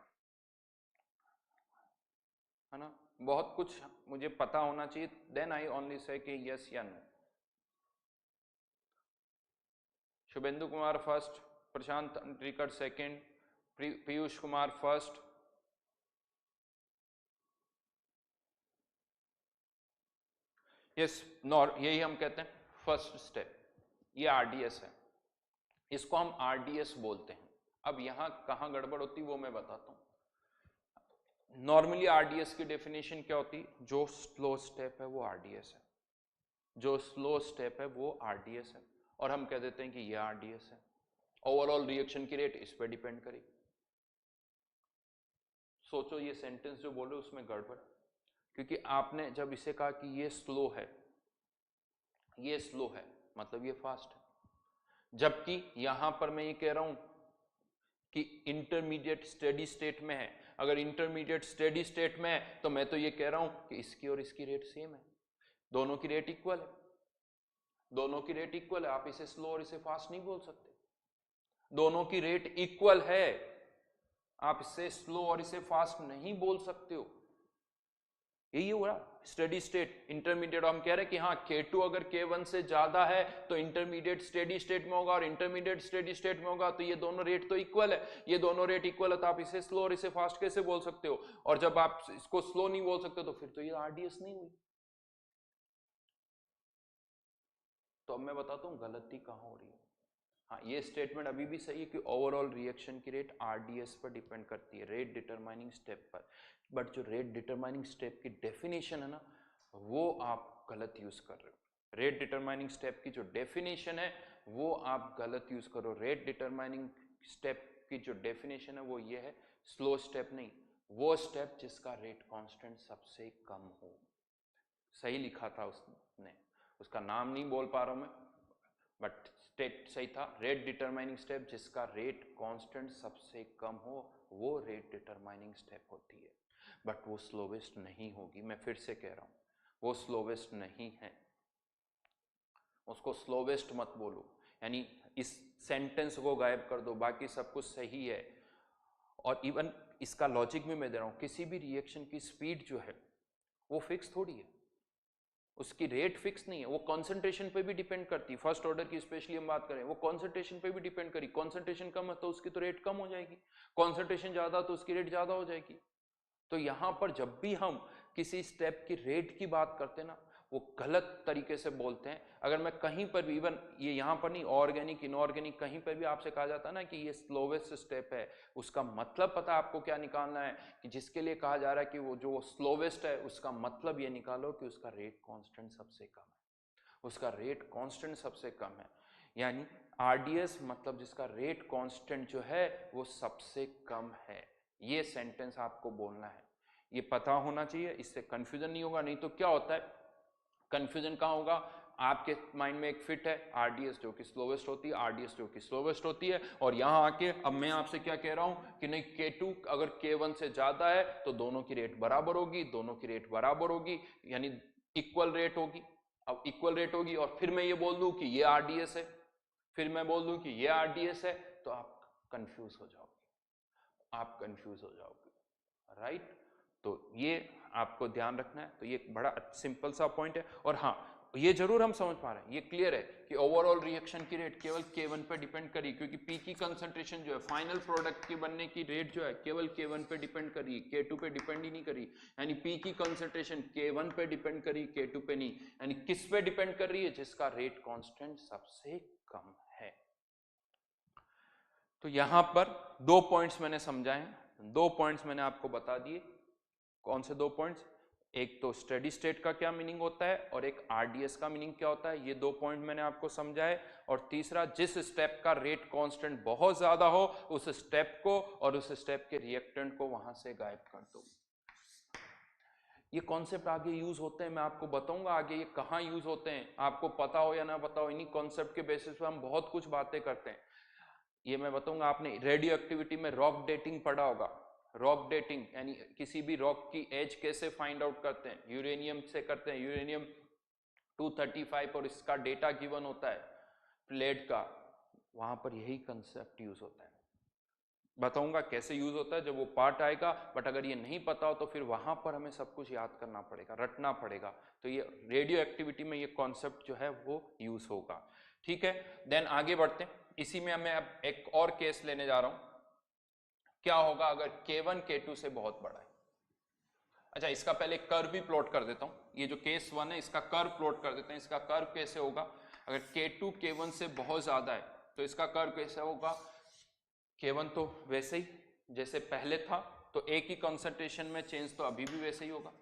है ना। बहुत कुछ मुझे पता होना चाहिए, देन आई ओनली से कि यस या no. Shubhendu Kumar first, Prashant Antrikar second, Piyush Kumar first. Yes, यही हम कहते हैं फर्स्ट स्टेप। ये आरडीएस है, इसको हम आरडीएस बोलते हैं। अब यहां कहां गड़बड़ होती वो मैं बताता हूं। नॉर्मली आरडीएस की डेफिनेशन क्या होती? जो स्लो स्टेप है वो आरडीएस है, जो स्लो स्टेप है वो आरडीएस है, और हम कह देते हैं कि ये आरडीएस है। ओवरऑल रिएक्शन की रेट इस पर डिपेंड करेगी। सोचो ये सेंटेंस जो बोले उसमें गड़बड़, क्योंकि आपने जब इसे कहा कि ये स्लो है, ये स्लो है मतलब ये फास्ट है, जबकि यहां पर मैं ये कह रहा हूं कि इंटरमीडिएट स्टेडी स्टेट में है। अगर इंटरमीडिएट स्टेडी स्टेट में है तो मैं तो ये कह रहा हूं कि इसकी और इसकी रेट सेम है, दोनों की रेट इक्वल है, दोनों की रेट इक्वल है। आप इसे स्लो और इसे फास्ट नहीं बोल सकते, दोनों की रेट इक्वल है, आप इसे स्लो और इसे फास्ट नहीं बोल सकते हो। यही हुआ स्टेडी स्टेट। इंटरमीडिएट हम कह रहे हैं कि हाँ K2 अगर K1 से ज्यादा है तो इंटरमीडिएट स्टेडी स्टेट में होगा, और इंटरमीडिएट स्टेडी स्टेट में होगा तो ये दोनों रेट तो इक्वल है, ये दोनों रेट इक्वल है, तो आप इसे स्लो और इसे फास्ट कैसे बोल सकते हो? और जब आप इसको स्लो नहीं बोल सकते तो फिर तो ये आरडीएस नहीं हुई। तो अब मैं बताता हूँ गलती कहाँ हो रही है। हाँ, ये स्टेटमेंट अभी भी सही है कि ओवरऑल रिएक्शन की रेट आरडीएस पर डिपेंड करती है, रेट डिटरमाइनिंग स्टेप पर। बट जो रेट डिटरमाइनिंग स्टेप की डेफिनेशन है ना, वो आप गलत यूज कर रहे हो। रेट डिटरमाइनिंग स्टेप की जो डेफिनेशन है वो आप गलत यूज करो। रेट डिटरमाइनिंग स्टेप की जो डेफिनेशन है वो ये है, स्लो स्टेप नहीं, वो स्टेप जिसका रेट कांस्टेंट सबसे कम हो। सही लिखा था उसने, उसका नाम नहीं बोल पा रहा हूं मैं, बट स्टेट सही था। रेट डिटरमाइनिंग स्टेप जिसका रेट कांस्टेंट सबसे कम हो वो रेट डिटरमाइनिंग स्टेप होती है, बट वो स्लोवेस्ट नहीं होगी। मैं फिर से कह रहा हूं, वो स्लोवेस्ट नहीं है, उसको स्लोवेस्ट मत बोलो। यानी इस सेंटेंस को गायब कर दो, बाकी सब कुछ सही है। और इवन इसका लॉजिक भी मैं दे रहा हूं, किसी भी रिएक्शन की स्पीड जो है वो फिक्स थोड़ी है, उसकी रेट फिक्स नहीं है, वो कॉन्सेंट्रेशन पे भी डिपेंड करती है। फर्स्ट ऑर्डर की स्पेशली हम बात करें, वो कॉन्सेंट्रेशन पे भी डिपेंड करी। कॉन्सेंट्रेशन कम है तो उसकी तो रेट कम हो जाएगी, कॉन्सेंट्रेशन ज्यादा तो उसकी रेट ज्यादा हो जाएगी। तो यहां पर जब भी हम किसी स्टेप की रेट की बात करते हैं ना, वो गलत तरीके से बोलते हैं। अगर मैं कहीं पर भी, इवन ये यहां पर नहीं, ऑर्गेनिक इनऑर्गेनिक कहीं पर भी आपसे कहा जाता है ना कि ये स्लोवेस्ट स्टेप है, उसका मतलब पता है आपको क्या निकालना है? कि जिसके लिए कहा जा रहा है कि वो जो स्लोवेस्ट है उसका मतलब ये निकालो कि उसका रेट कांस्टेंट सबसे कम है, उसका रेट कांस्टेंट सबसे कम है। यानी आरडीएस मतलब जिसका रेट कांस्टेंट जो है वो सबसे कम है। ये सेंटेंस आपको बोलना है, ये पता होना चाहिए, इससे कंफ्यूजन नहीं होगा। नहीं तो क्या होता है, कंफ्यूजन कहां होगा? आपके माइंड में एक फिट है आरडीएस जो कि स्लोवेस्ट होती है, आरडीएस जो कि स्लोवेस्ट होती है, और यहां आके अब मैं आपसे क्या कह रहा हूं कि नहीं, K2 अगर K1 से ज्यादा है तो दोनों की रेट बराबर होगी, दोनों की रेट बराबर होगी, यानी इक्वल रेट होगी। अब इक्वल रेट होगी और फिर मैं ये बोल दूं कि ये आरडीएस है, फिर मैं बोल दूं कि ये आरडीएस है, तो आप कंफ्यूज हो जाओगे, आप कंफ्यूज हो जाओगे, राइट। तो ये आपको ध्यान रखना है। तो ये बड़ा सिंपल सा पॉइंट है। और हाँ, ये जरूर हम समझ पा रहे हैं, ये क्लियर है कि ओवरऑल रिएक्शन की रेट केवल K1 पे डिपेंड करी, क्योंकि P की कंसंट्रेशन जो है फाइनल प्रोडक्ट के बनने की रेट जो है केवल K1 पे डिपेंड करी, K2 पे डिपेंड ही नहीं करी। यानी P की कंसंट्रेशन K1 पे डिपेंड करी, K2 पे नहीं। यानी किस पे डिपेंड कर रही है? जिसका रेट कांस्टेंट सबसे कम है। तो यहां पर 2 पॉइंट्स मैंने समझाए, 2 पॉइंट्स मैंने आपको बता दिए। कौन से 2 पॉइंट्स? एक तो स्टेडी स्टेट का क्या मीनिंग होता है और एक आरडीएस का मीनिंग क्या होता है, ये 2 पॉइंट मैंने आपको समझाए। और तीसरा, जिस स्टेप का रेट कांस्टेंट बहुत ज्यादा हो उस स्टेप को और उस स्टेप के रिएक्टेंट को वहां से गायब कर दो। ये कॉन्सेप्ट आगे यूज होते हैं, मैं आपको बताऊंगा आगे ये कहाँ यूज होते हैं, आपको पता हो या ना पता हो, इन्हीं कॉन्सेप्ट के बेसिस पे हम बहुत कुछ बातें करते हैं। ये मैं बताऊंगा। आपने रेडियो एक्टिविटी में रॉक डेटिंग पढ़ा होगा। रॉक डेटिंग यानी किसी भी रॉक की एज कैसे फाइंड आउट करते हैं, यूरेनियम से करते हैं, यूरेनियम 235 और इसका डेटा गिवन होता है प्लेट का, वहां पर यही कंसेप्ट यूज होता है। बताऊंगा कैसे यूज होता है जब वो पार्ट आएगा, बट अगर ये नहीं पता हो तो फिर वहां पर हमें सब कुछ याद करना पड़ेगा, रटना पड़ेगा। तो ये रेडियो एक्टिविटी में ये कॉन्सेप्ट जो है वो यूज होगा। ठीक है, देन आगे बढ़ते हैं। इसी में मैं अब एक और केस लेने जा रहा हूं। क्या होगा अगर K1 K2 से बहुत बड़ा है? अच्छा, इसका पहले कर्व भी प्लॉट कर देता हूं। ये जो केस 1 है इसका कर्व प्लॉट कर देते हैं। इसका कर्व कैसे होगा? अगर K2 K1 से बहुत ज्यादा है तो इसका कर्व कैसे होगा? K1 तो वैसे ही जैसे पहले था, तो A की कंसंट्रेशन में चेंज तो अभी भी वैसे ही होगा।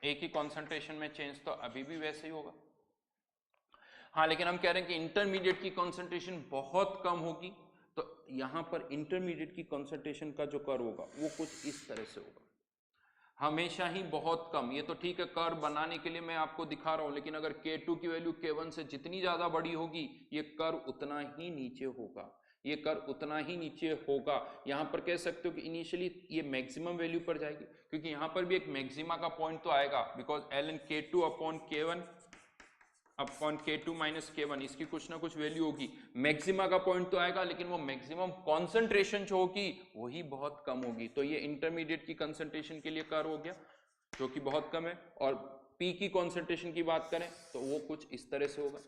A की कंसंट्रेशन में चेंज तो अभी भी वैसे ही होगा। हाँ, लेकिन हम कह रहे हैं कि इंटरमीडिएट की कंसंट्रेशन बहुत कम होगी, तो यहां पर इंटरमीडिएट की कंसंट्रेशन का जो कर्व होगा वो कुछ इस तरह से होगा, हमेशा ही बहुत कम। ये तो ठीक है, कर्व बनाने के लिए मैं आपको दिखा रहा हूं, लेकिन अगर K2 की वैल्यू K1 से जितनी ज्यादा बड़ी होगी ये कर्व उतना ही नीचे होगा, ये कर्व उतना ही नीचे होगा। यहां पर कह सकते हो कि इनिशियली ये मैक्सिमम वैल्यू पर जाएगी, क्योंकि यहां पर भी एक मैक्सिमा का पॉइंट तो आएगा, because ln K2 upon K1 upon K2 minus K1 इसकी कुछ ना कुछ वैल्यू होगी। मैक्सिमा का पॉइंट तो आएगा, लेकिन वो मैक्सिमम कॉन्सेंट्रेशन जो होगी वही बहुत कम होगी। तो ये इंटरमीडिएट की कंसंट्रेशन के लिए कर्व हो गया जो कि बहुत कम है। और P की कॉन्सेंट्रेशन की बात करें तो वो कुछ इस तरह से होगा,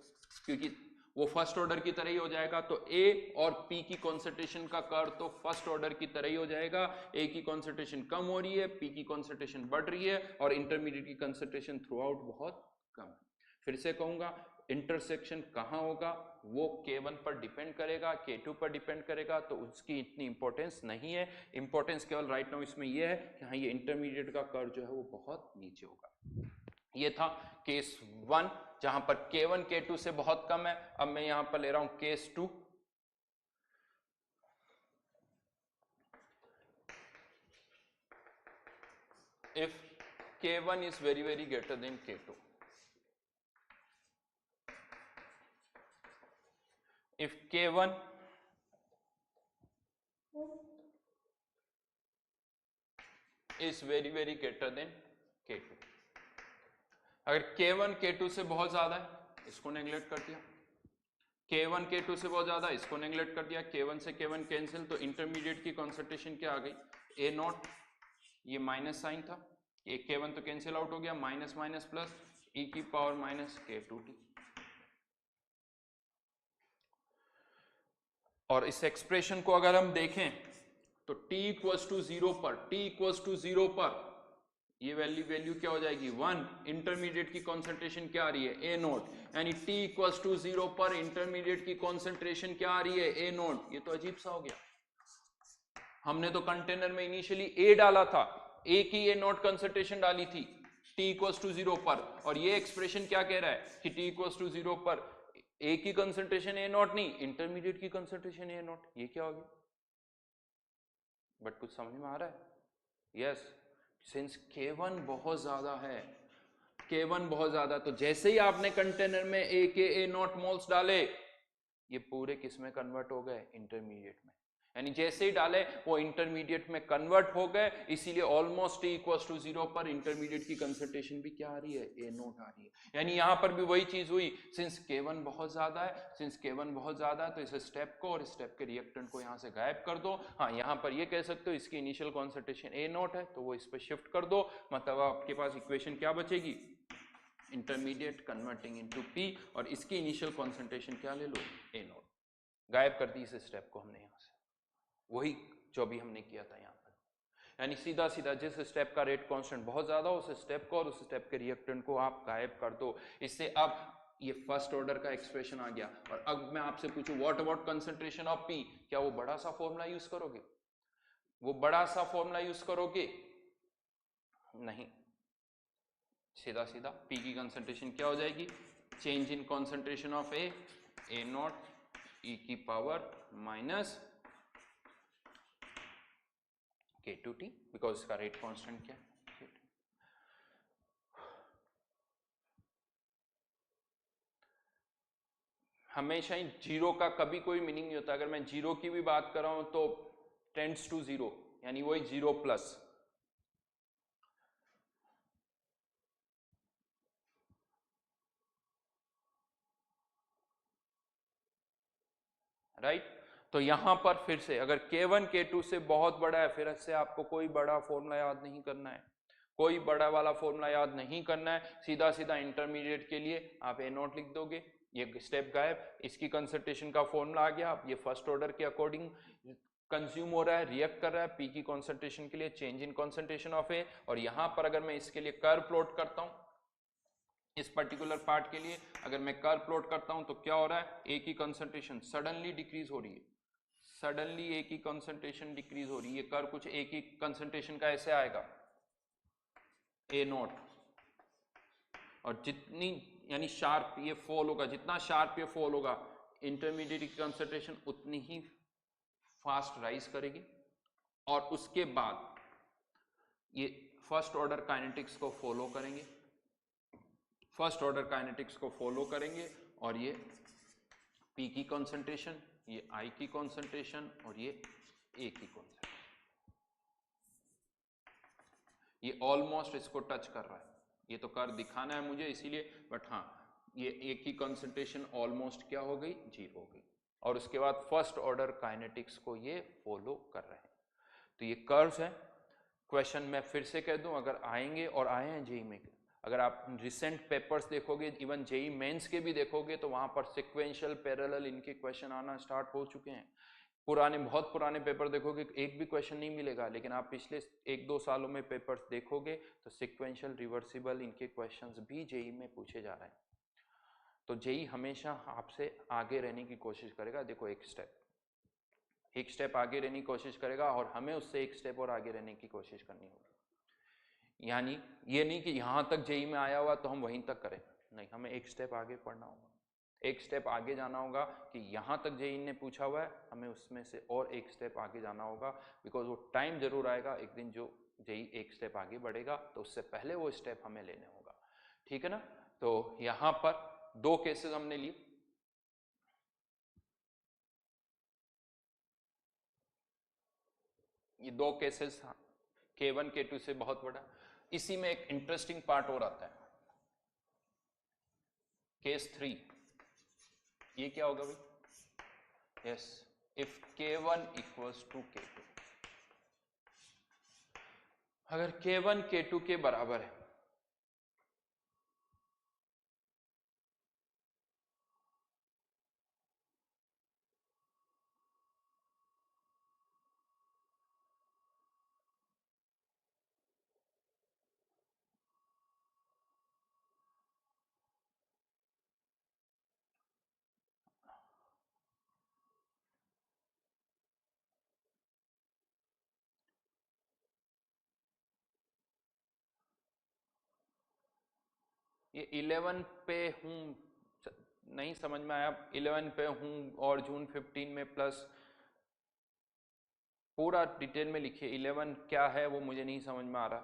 क्योंकि वो फर्स्ट ऑर्डर की तरह ही हो जाएगा। तो A और P की कॉन्सेंट्रेशन का कर्व तो फर्स्ट ऑर्डर की तरह ही हो जाएगा। A की कॉन्सेंट्रेशन कम हो रही है, P की कॉन्सेंट्रेशन बढ़ रही है, और इंटरमीडिएट की कॉन्सेंट्रेशन थ्रू आउट बहुत कम है। फिर से कहूंगा, इंटरसेक्शन कहां होगा वो K1 पर डिपेंड करेगा, K2 पर डिपेंड करेगा, तो उसकी इतनी इंपॉर्टेंस नहीं है। इंपॉर्टेंस केवल राइट नाउ इसमें यह है कि हाँ, ये इंटरमीडिएट का कर्व जो है वो बहुत नीचे होगा। ये था केस 1 जहां पर K1 K2 से बहुत कम है। अब मैं यहां पर ले रहा हूं case 2। If K1 is very greater than K2, if K1 is very greater than K2, अगर K1 K2 से बहुत ज्यादा है, इसको नेग्लेक्ट कर दिया, K1 K2 से बहुत ज्यादा, इसको नेग्लेक्ट कर दिया, K1 से K1 कैंसिल, तो इंटरमीडिएट की कॉन्सेंट्रेशन क्या आ गई? A नॉट, ये माइनस साइन था, ये K1 तो कैंसिल आउट हो गया, माइनस माइनस प्लस e की पावर माइनस K2t। और इस एक्सप्रेशन को अगर हम देखें तो t इक्वल्स टू 0 पर, t इक्वल्स टू 0 पर ये वैल्यू क्या हो जाएगी? 1। इंटरमीडिएट की कॉन्सेंट्रेशन क्या आ रही है? A note. यानी t इक्वल्स टू 0 पर इंटरमीडिएट की कॉन्सेंट्रेशन क्या आ रही है? A note. ये तो अजीब सा हो गया, हमने तो कंटेनर में इनिशियली A डाला था, A की A नोट कंसेंट्रेशन डाली थी t इक्वल्स टू 0 पर, और ये एक्सप्रेशन क्या कह रहा है कि t इक्वल्स टू 0 पर A की कंसेंट्रेशन A नोट नहीं, इंटरमीडिएट की कंसेंट्रेशन A नोट। ये क्या हो गया? बट कुछ समझ में आ रहा है? यस, सिंस K1 बहुत ज्यादा है, K1 बहुत ज्यादा, तो जैसे ही आपने कंटेनर में A के A नॉट मोल्स डाले, ये पूरे किस में कन्वर्ट हो गए? इंटरमीडिएट में। यानी जैसे ही डाले वो इंटरमीडिएट में कन्वर्ट हो गए, इसीलिए ऑलमोस्ट T इक्वल्स टू 0 पर इंटरमीडिएट की कंसंट्रेशन भी क्या आ रही है, A नोट आ रही है। यानी यहां पर भी वही चीज हुई, सिंस K1 बहुत ज्यादा है, तो इस स्टेप को और स्टेप के रिएक्टेंट को यहां से गायब कर दो। हाँ, यहां पर ये कह सकते हो इसकी इनिशियल कॉन्सेंट्रेशन A नोट है, तो वो इस पर शिफ्ट कर दो, मतलब आपके पास इक्वेशन क्या बचेगी, इंटरमीडिएट कन्वर्टिंग इनटू P, और इसकी इनिशियल कॉन्सेंट्रेशन क्या ले लो, A नोट। गायब कर दी इस स्टेप को हमने यहां से, वही जो भी हमने किया था यहाँ पर। यानी सीधा सीधा जिस स्टेप का रेट कांस्टेंट बहुत ज्यादा हो, उस स्टेप को और उस स्टेप के रिएक्टेंट को आप गायब कर दो। इससे अब ये फर्स्ट ऑर्डर का एक्सप्रेशन आ गया। और अब मैं आपसे पूछूं what about concentration of P, क्या वो बड़ा सा फॉर्मूला यूज करोगे, वो बड़ा सा फॉर्मूला यूज करोगे, नहीं, सीधा सीधा पी की कंसंट्रेशन क्या हो जाएगी, change in concentration of A naught e की पावर माइनस K2T, बिकॉज इसका रेट कांस्टेंट क्या है, हमेशा ही जीरो का कभी कोई मीनिंग नहीं होता। अगर मैं जीरो की भी बात कर रहा हूं तो टेंड्स टू जीरो, यानी वही जीरो प्लस, राइट। तो यहां पर फिर से अगर K1 K2 से बहुत बड़ा है, फिर से आपको कोई बड़ा फॉर्मूला याद नहीं करना है, कोई बड़ा वाला फॉर्मूला याद नहीं करना है, सीधा सीधा इंटरमीडिएट के लिए आप ए नॉट लिख दोगे, ये स्टेप गायब, इसकी कंसंट्रेशन का फॉर्मूला आ गया। अब ये फर्स्ट ऑर्डर के अकॉर्डिंग कंज्यूम हो रहा है, रिएक्ट कर रहा है पी की कंसंट्रेशन के लिए, चेंज इन कंसंट्रेशन ऑफ ए। और यहां पर अगर मैं इसके लिए कर्व प्लॉट करता हूं, इस पर्टिकुलर पार्ट के लिए अगर मैं कर्व प्लॉट करता हूं तो क्या हो रहा है, ए की कंसंट्रेशन सडनली डिक्रीज हो रही है, सडनली ए की कंसंट्रेशन डिक्रीज हो रही है। ये कर्व कुछ ए की कंसंट्रेशन का ऐसे आएगा, ए नॉट, और जितनी यानी शार्प ये फॉल होगा, जितना शार्प ये फॉल होगा, इंटरमीडिएट की कंसंट्रेशन उतनी ही फास्ट राइज करेगी। और उसके बाद ये फर्स्ट ऑर्डर काइनेटिक्स को फॉलो करेंगे, फर्स्ट ऑर्डर काइनेटिक्स को फॉलो करेंगे, और ये पी की कंसंट्रेशन, ये आई की कंसंट्रेशन, और ये ए की कंसंट्रेशन, ये ऑलमोस्ट इसको टच कर रहा है। ये तो कर दिखाना है मुझे इसीलिए, बट हाँ, ये ए की कंसंट्रेशन ऑलमोस्ट क्या हो गई, जीरो हो गई। और उसके बाद फर्स्ट ऑर्डर काइनेटिक्स को ये फॉलो कर रहे हैं। तो ये कर्व्स है। क्वेश्चन मैं फिर से कह दूं, अगर आएंगे और आए हैं जेई में, अगर आप रिसेंट पेपर्स देखोगे, इवन जेई मेंस के भी देखोगे, तो वहां पर सिक्वेंशियल पैरेलल इनके क्वेश्चन आना स्टार्ट हो चुके हैं। पुराने, बहुत पुराने पेपर देखोगे, एक भी क्वेश्चन नहीं मिलेगा, लेकिन आप पिछले 1-2 सालों में पेपर्स देखोगे तो सिक्वेंशियल रिवर्सिबल इनके क्वेश्चंस भी जेई में पूछे जा रहे हैं। तो जेई हमेशा आपसे आगे रहने की कोशिश करेगा। देखो एक स्टेप आगे रहने की कोशिश करेगा, और हमें उससे एक स्टेप और आगे रहने की कोशिश करनी होगी। यानी ये नहीं कि यहां तक जेई में आया हुआ तो हम वहीं तक करें, नहीं, हमें एक स्टेप आगे पढ़ना होगा, एक स्टेप आगे जाना होगा कि यहां तक जेई ने पूछा हुआ है, हमें उसमें से और एक स्टेप आगे जाना होगा। बिकॉज वो टाइम जरूर आएगा एक दिन जो जेई एक स्टेप आगे बढ़ेगा, तो उससे पहले वो स्टेप हमें लेने होगा, ठीक है ना। तो यहां पर 2 केसेस हमने लिए, ये 2 केसेस K1 K2 से बहुत बड़ा। इसी में एक इंटरेस्टिंग पार्ट और आता है, केस 3। ये क्या होगा भाई, yes, if K1 equals to K2, अगर K1 K2 के बराबर है, ये 11 पे हूँ, नहीं समझ में आया, 11 पे हूँ और जून 15 में प्लस, पूरा डिटेल में लिखिए। 11 क्या है वो मुझे नहीं समझ में आ रहा,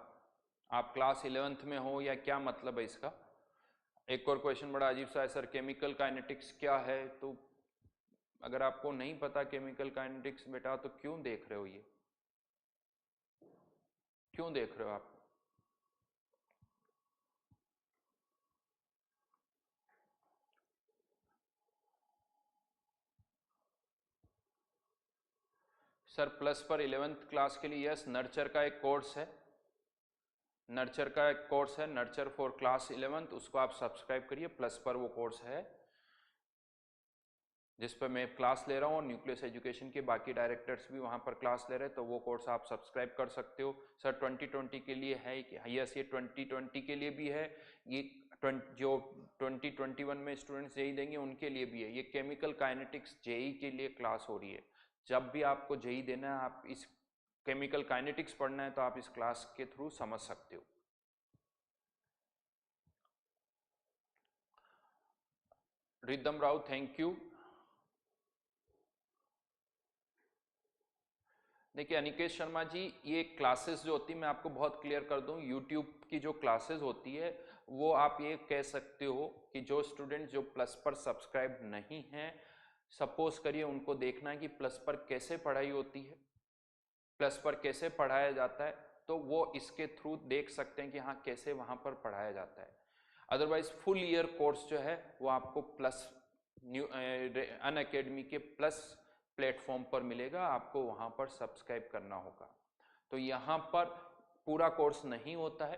आप क्लास 11th में हो या क्या मतलब है इसका। एक और क्वेश्चन बड़ा अजीब सा है, सर केमिकल काइनेटिक्स क्या है, तो अगर आपको नहीं पता केमिकल काइनेटिक्स बेटा तो क्यों देख रहे हो, ये क्यों देख रहे हो आप? सर प्लस पर 11th क्लास के लिए यस, नर्चर का एक कोर्स है, नर्चर का एक कोर्स है, नर्चर फॉर क्लास 11th, उसको आप सब्सक्राइब करिए। प्लस पर वो कोर्स है जिस पर मैं क्लास ले रहा हूँ और न्यूक्लियस एजुकेशन के बाकी डायरेक्टर्स भी वहाँ पर क्लास ले रहे हैं, तो वो कोर्स आप सब्सक्राइब कर सकते हो। सर 2020 के लिए है कि यस, ये 2020 के लिए भी है, ये जो 2021 में स्टूडेंट्स जेई देंगे उनके लिए भी है। ये केमिकल काइनेटिक्स जेई के लिए क्लास हो रही है। जब भी आपको जेई देना है, आप इस केमिकल काइनेटिक्स पढ़ना है तो आप इस क्लास के थ्रू समझ सकते हो। Rhythm Rao thank you. देखिए अनिकेत शर्मा जी, ये क्लासेस जो होती है मैं आपको बहुत क्लियर कर दूं, यूट्यूब की जो क्लासेस होती है वो आप ये कह सकते हो कि जो स्टूडेंट जो प्लस पर सब्सक्राइब नहीं है, सपोज करिए उनको देखना है कि प्लस पर कैसे पढ़ाई होती है, प्लस पर कैसे पढ़ाया जाता है, तो वो इसके थ्रू देख सकते हैं कि हाँ कैसे वहाँ पर पढ़ाया जाता है। अदरवाइज फुल ईयर कोर्स जो है वो आपको प्लस अनअकैडमी के प्लस प्लेटफॉर्म पर मिलेगा, आपको वहाँ पर सब्सक्राइब करना होगा। तो यहाँ पर पूरा कोर्स नहीं होता है,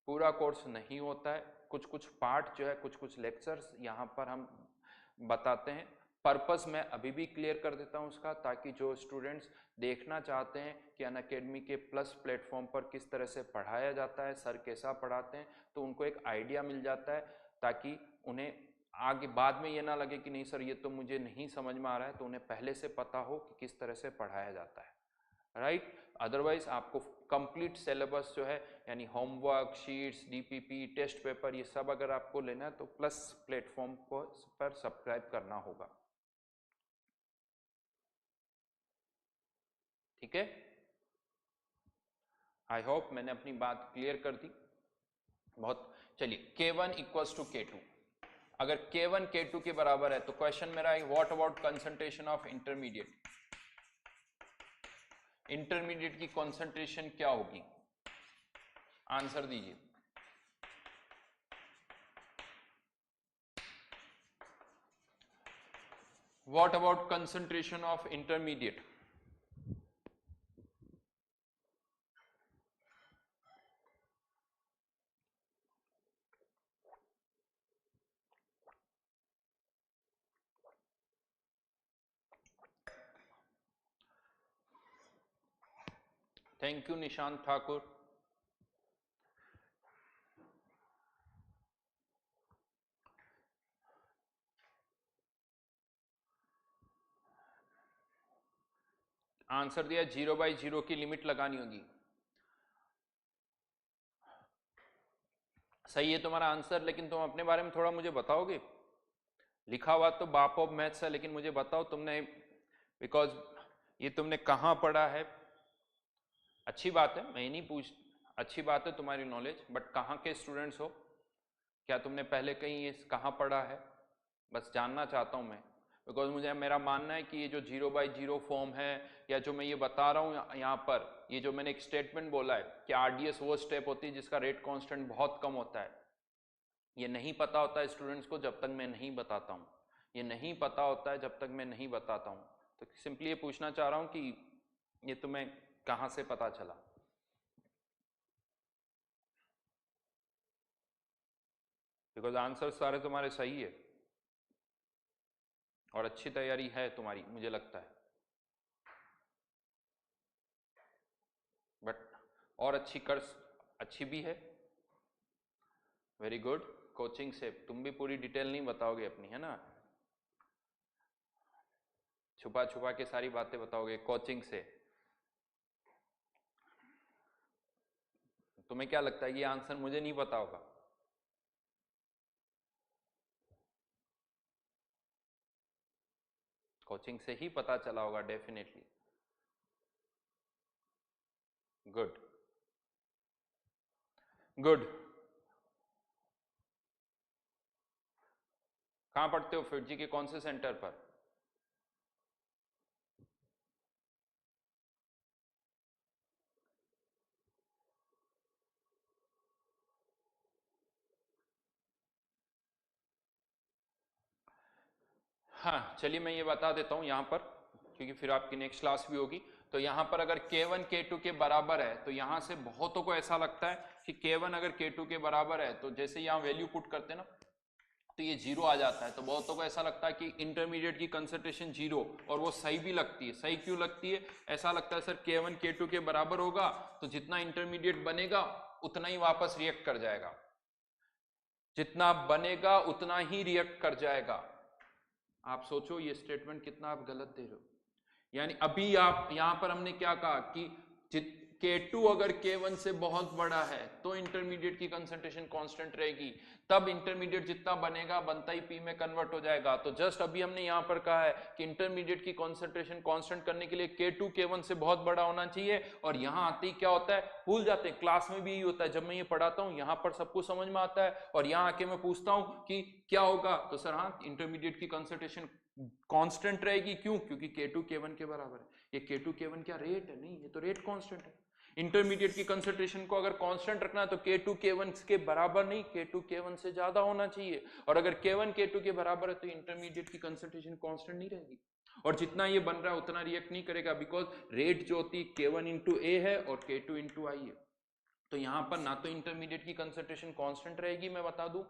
पूरा कोर्स नहीं होता है, कुछ कुछ पार्ट जो है, कुछ कुछ लेक्चर्स यहाँ पर हम बताते हैं। पर्पस मैं अभी भी क्लियर कर देता हूँ उसका, ताकि जो स्टूडेंट्स देखना चाहते हैं कि अनअकैडमी के प्लस प्लेटफॉर्म पर किस तरह से पढ़ाया जाता है, सर कैसा पढ़ाते हैं, तो उनको एक आइडिया मिल जाता है, ताकि उन्हें आगे बाद में ये ना लगे कि नहीं सर ये तो मुझे नहीं समझ में आ रहा है, तो उन्हें पहले से पता हो कि किस तरह से पढ़ाया जाता है, राइट। अदरवाइज आपको कंप्लीट सिलेबस जो है, यानी homework sheets, DPP, test paper, ये सब अगर आपको लेना है तो प्लस प्लेटफॉर्म पर सब्सक्राइब करना होगा, ठीक है। आई होप मैंने अपनी बात क्लियर कर दी बहुत। चलिए K1 इक्वल्स टू K2, अगर K1 K2 के बराबर है तो क्वेश्चन मेरा है what about concentration of intermediate, intermediate की कंसंट्रेशन क्या होगी, आंसर दीजिए। What about concentration of intermediate, thank you Nishant Thakur. Answer दिया 0/0 की लिमिट लगानी होगी, सही है तुम्हारा आंसर, लेकिन तुम अपने बारे में थोड़ा मुझे बताओगे। लिखा हुआ तो बाप ऑफ मैथ्स है, लेकिन मुझे बताओ तुमने, बिकॉज ये तुमने कहाँ पढ़ा है। अच्छी बात है, मैं नहीं पूछ, अच्छी बात है तुम्हारी नॉलेज, बट कहाँ के स्टूडेंट्स हो, क्या तुमने पहले कहीं ये कहाँ पढ़ा है, बस जानना चाहता हूँ मैं। बिकॉज मुझे मेरा मानना है कि ये जो 0/0 फॉर्म है, या जो मैं ये बता रहा हूँ यहाँ पर, ये जो मैंने एक स्टेटमेंट बोला है कि आरडीएस वो स्टेप होती है जिसका रेट कांस्टेंट बहुत कम होता है, ये नहीं पता होता है स्टूडेंट्स को जब तक मैं नहीं बताता हूँ, ये नहीं पता होता है जब तक मैं नहीं बताता हूँ। तो सिंपली ये पूछना चाह रहा हूँ कि ये तुम्हें कहाँ से पता चला। बिकॉज आंसर सारे तुम्हारे सही है और अच्छी तैयारी है तुम्हारी, मुझे लगता है, बट और अच्छी भी है। Very good. कोचिंग से तुम भी पूरी डिटेल नहीं बताओगे अपनी, है ना, छुपा छुपा के सारी बातें बताओगे कोचिंग से। तुम्हें क्या लगता है कि ये आंसर मुझे नहीं पता होगा? कोचिंग से ही पता चला होगा डेफिनेटली। Good good. कहाँ पढ़ते हो फिर जी के, कौन से सेंटर पर? हाँ चलिए मैं ये बता देता हूँ यहाँ पर, क्योंकि फिर आपकी नेक्स्ट क्लास भी होगी। तो यहाँ पर अगर K1 K2 के बराबर है तो यहाँ से बहुतों को ऐसा लगता है कि K1 अगर K2 के बराबर है तो जैसे यहाँ वैल्यू पुट करते हैं ना तो ये जीरो आ जाता है। तो बहुतों को ऐसा लगता है कि इंटरमीडिएट की कंसंट्रेशन जीरो, और वो सही भी लगती है। सही क्यों लगती है? ऐसा लगता है सर K1 K2 के बराबर होगा तो जितना इंटरमीडिएट बनेगा उतना ही वापस रिएक्ट कर जाएगा, जितना बनेगा उतना ही रिएक्ट कर जाएगा। आप सोचो ये स्टेटमेंट कितना आप गलत दे रहे हो। यानी अभी आप यहां पर हमने क्या कहा कि K2 अगर K1 से बहुत बड़ा है तो इंटरमीडिएट की कंसंट्रेशन कांस्टेंट रहेगी, तब इंटरमीडिएट जितना बनेगा बनता ही P में कन्वर्ट हो जाएगा। तो जस्ट अभी हमने यहां पर कहा है कि इंटरमीडिएट की कंसंट्रेशन कांस्टेंट करने के लिए K2 K1 से बहुत बड़ा होना चाहिए। और यहां आते ही क्या होता है, भूल जाते हैं। क्लास में भी यही होता है, जब मैं ये पढ़ाता हूं यहां पर सबको समझ में आता है और यहां आके मैं पूछता हूं कि क्या होगा, तो सर हाँ इंटरमीडिएट की कंसंट्रेशन कांस्टेंट रहेगी। क्यों? क्योंकि K2 K1 के बराबर है। ये K2 K1 क्या रेट है? नहीं, ये तो रेट कांस्टेंट है। इंटरमीडिएट की कंसंट्रेशन को अगर कांस्टेंट रखना है तो K2 K1 के बराबर नहीं, K2 K1 से ज्यादा होना चाहिए। और अगर K1 K2 के बराबर है तो इंटरमीडिएट की कंसंट्रेशन कांस्टेंट नहीं रहेगी, और जितना ये बन रहा है उतना रिएक्ट नहीं करेगा, बिकॉज रेट जो होती है K1 इंटू ए है और K2 इंटू आई है। तो यहां पर ना तो इंटरमीडिएट की कंसंट्रेशन कांस्टेंट रहेगी, मैं बता दूं,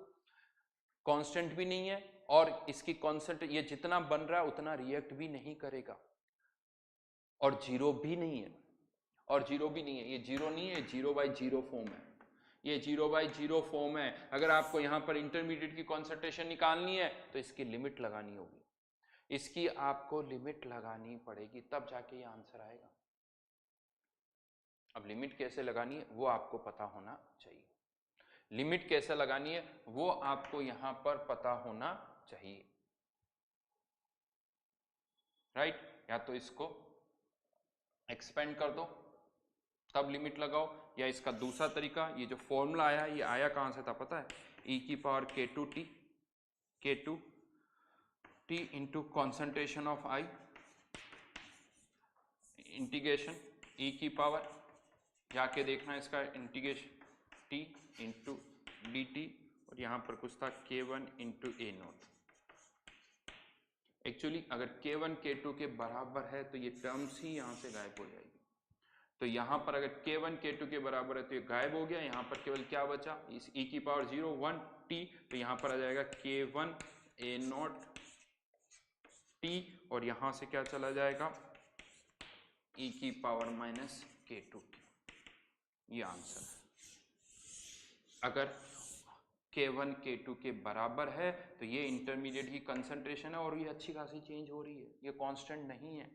कांस्टेंट भी नहीं है, और इसकी कांस्टेंट ये जितना बन रहा है उतना रिएक्ट भी नहीं करेगा, और जीरो भी नहीं है। और जीरो भी नहीं है, ये जीरो नहीं है, 0/0 फॉर्म है। ये 0/0 फॉर्म है। अगर आपको यहां पर इंटरमीडिएट की कॉन्सेंट्रेशन निकालनी है तो इसकी लिमिट लगानी होगी, इसकी आपको लिमिट लगानी पड़ेगी, तब जाके ये आंसर आएगा। अब लिमिट कैसे लगानी है वो आपको पता होना चाहिए। लिमिट कैसे लगानी है वो आपको यहां पर पता होना चाहिए, राइट? या तो इसको एक्सपेंड कर दो तब लिमिट लगाओ, या इसका दूसरा तरीका, ये जो फॉर्मूला आया ये आया कहां से था पता है? e की power K2T into concentration of I integration e की पावर, जाके देखना इसका इंटीग्रेशन T इंटू dt, और यहां पर कुछ था K1 इंटू ए नोट। एक्चुअली अगर K1 K2 के बराबर है तो ये टर्म्स ही यहां से गायब हो जाएगी। तो यहां पर अगर K1 K2 के बराबर है तो ये गायब हो गया, यहां पर केवल क्या बचा, इस e की पावर 0 1 t, तो यहां पर आ जाएगा K1 ए नॉट t, और यहां से क्या चला जाएगा e की पावर माइनस K2 t। ये आंसर है। अगर K1 K2 के बराबर है तो ये इंटरमीडिएट की कंसंट्रेशन है, और ये अच्छी खासी चेंज हो रही है, ये कांस्टेंट नहीं है।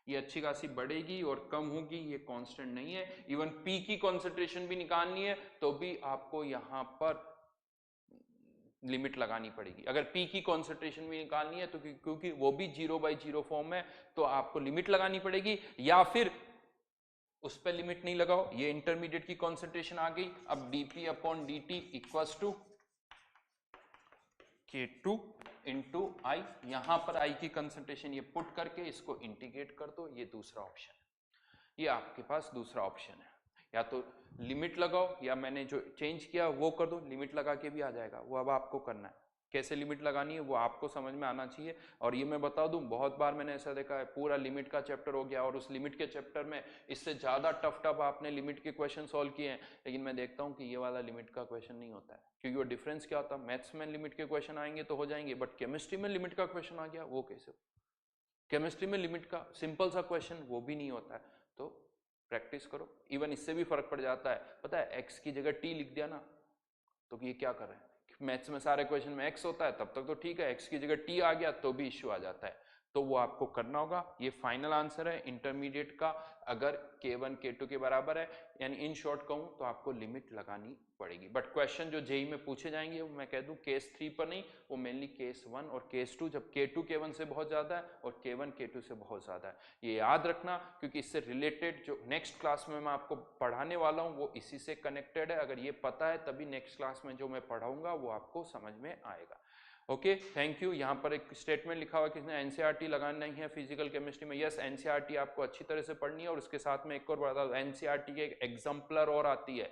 ये अच्छी खासी बढ़ेगी और कम होगी, ये कांस्टेंट नहीं है। इवन P की कंसंट्रेशन भी निकालनी है तो भी आपको यहां पर लिमिट लगानी पड़ेगी। अगर P की कंसंट्रेशन भी निकालनी है तो क्योंकि वो भी 0/0 फॉर्म है तो आपको लिमिट लगानी पड़ेगी, या फिर उस पर लिमिट नहीं लगाओ, ये इंटरमीडिएट की कंसंट्रेशन आ गई। अब dP/dt equals to K2 into आई, यहां पर आई की कंसंट्रेशन ये पुट करके इसको इंटीग्रेट कर दो, ये दूसरा ऑप्शन है। ये आपके पास दूसरा ऑप्शन है, या तो लिमिट लगाओ या मैंने जो चेंज किया वो कर दो, लिमिट लगा के भी आ जाएगा। वो अब आपको करना है, कैसे लिमिट लगानी है वो आपको समझ में आना चाहिए। और ये मैं बता दूं, बहुत बार मैंने ऐसा देखा है पूरा लिमिट का चैप्टर हो गया और उस लिमिट के चैप्टर में इससे ज्यादा टफ आपने लिमिट के क्वेश्चन सॉल्व किए हैं, लेकिन मैं देखता हूं कि ये वाला लिमिट का क्वेश्चन नहीं होता है। क्योंकि वो डिफरेंस क्या होता है, मैथ्स में लिमिट के क्वेश्चन आएंगे तो हो जाएंगे, बट केमिस्ट्री में लिमिट का क्वेश्चन आ गया वो कैसे? केमिस्ट्री में लिमिट का सिंपल सा क्वेश्चन वो भी नहीं होता है। तो प्रैक्टिस करो, इवन इससे भी फर्क पड़ जाता है। पता है एक्स की जगह टी लिख दिया ना तो ये क्या कर रहे हैं, मैथ्स में सारे क्वेश्चन में एक्स होता है तब तक तो ठीक है, एक्स की जगह टी आ गया तो भी इश्यू आ जाता है। तो वो आपको करना होगा। ये फाइनल आंसर है इंटरमीडिएट का, अगर K1 K2 के बराबर है, यानी इन शॉर्ट कहूं तो आपको लिमिट लगानी पड़ेगी। बट क्वेश्चन जो जेई में पूछे जाएंगे वो मैं कह दूं केस 3 पर नहीं, वो मेनली केस 1 और केस 2, जब K2 K1 से बहुत ज्यादा है और K1 K2 से बहुत ज्यादा है। ये याद रखना, क्योंकि इससे रिलेटेड जो नेक्स्ट क्लास में मैं आपको पढ़ाने वाला हूं वो इसी से कनेक्टेड है। अगर ये पता है तभी नेक्स्ट क्लास में जो मैं पढ़ाऊंगा वो आपको समझ में आएगा। Okay, thank you. यहाँ पर एक स्टेटमेंट लिखा हुआ किसने, एनसीईआरटी लगाना नहीं है फिजिकल केमिस्ट्री में। यस, एनसीईआरटी आपको अच्छी तरह से पढ़नी है, और उसके साथ में एक और बता दूं, एनसीईआरटी की एक एग्जाम्पलर और आती है,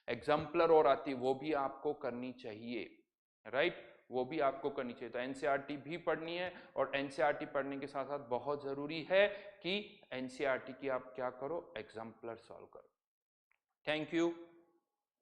एग्जाम्पलर और आती है, वो भी आपको करनी चाहिए, राइट? वो भी आपको करनी चाहिए। तो एनसीईआरटी भी पढ़नी है, और एनसीईआरटी पढ़ने के साथ साथ बहुत जरूरी है कि एनसीईआरटी की आप क्या करो, एग्जाम्पलर सॉल्व करो। Thank you.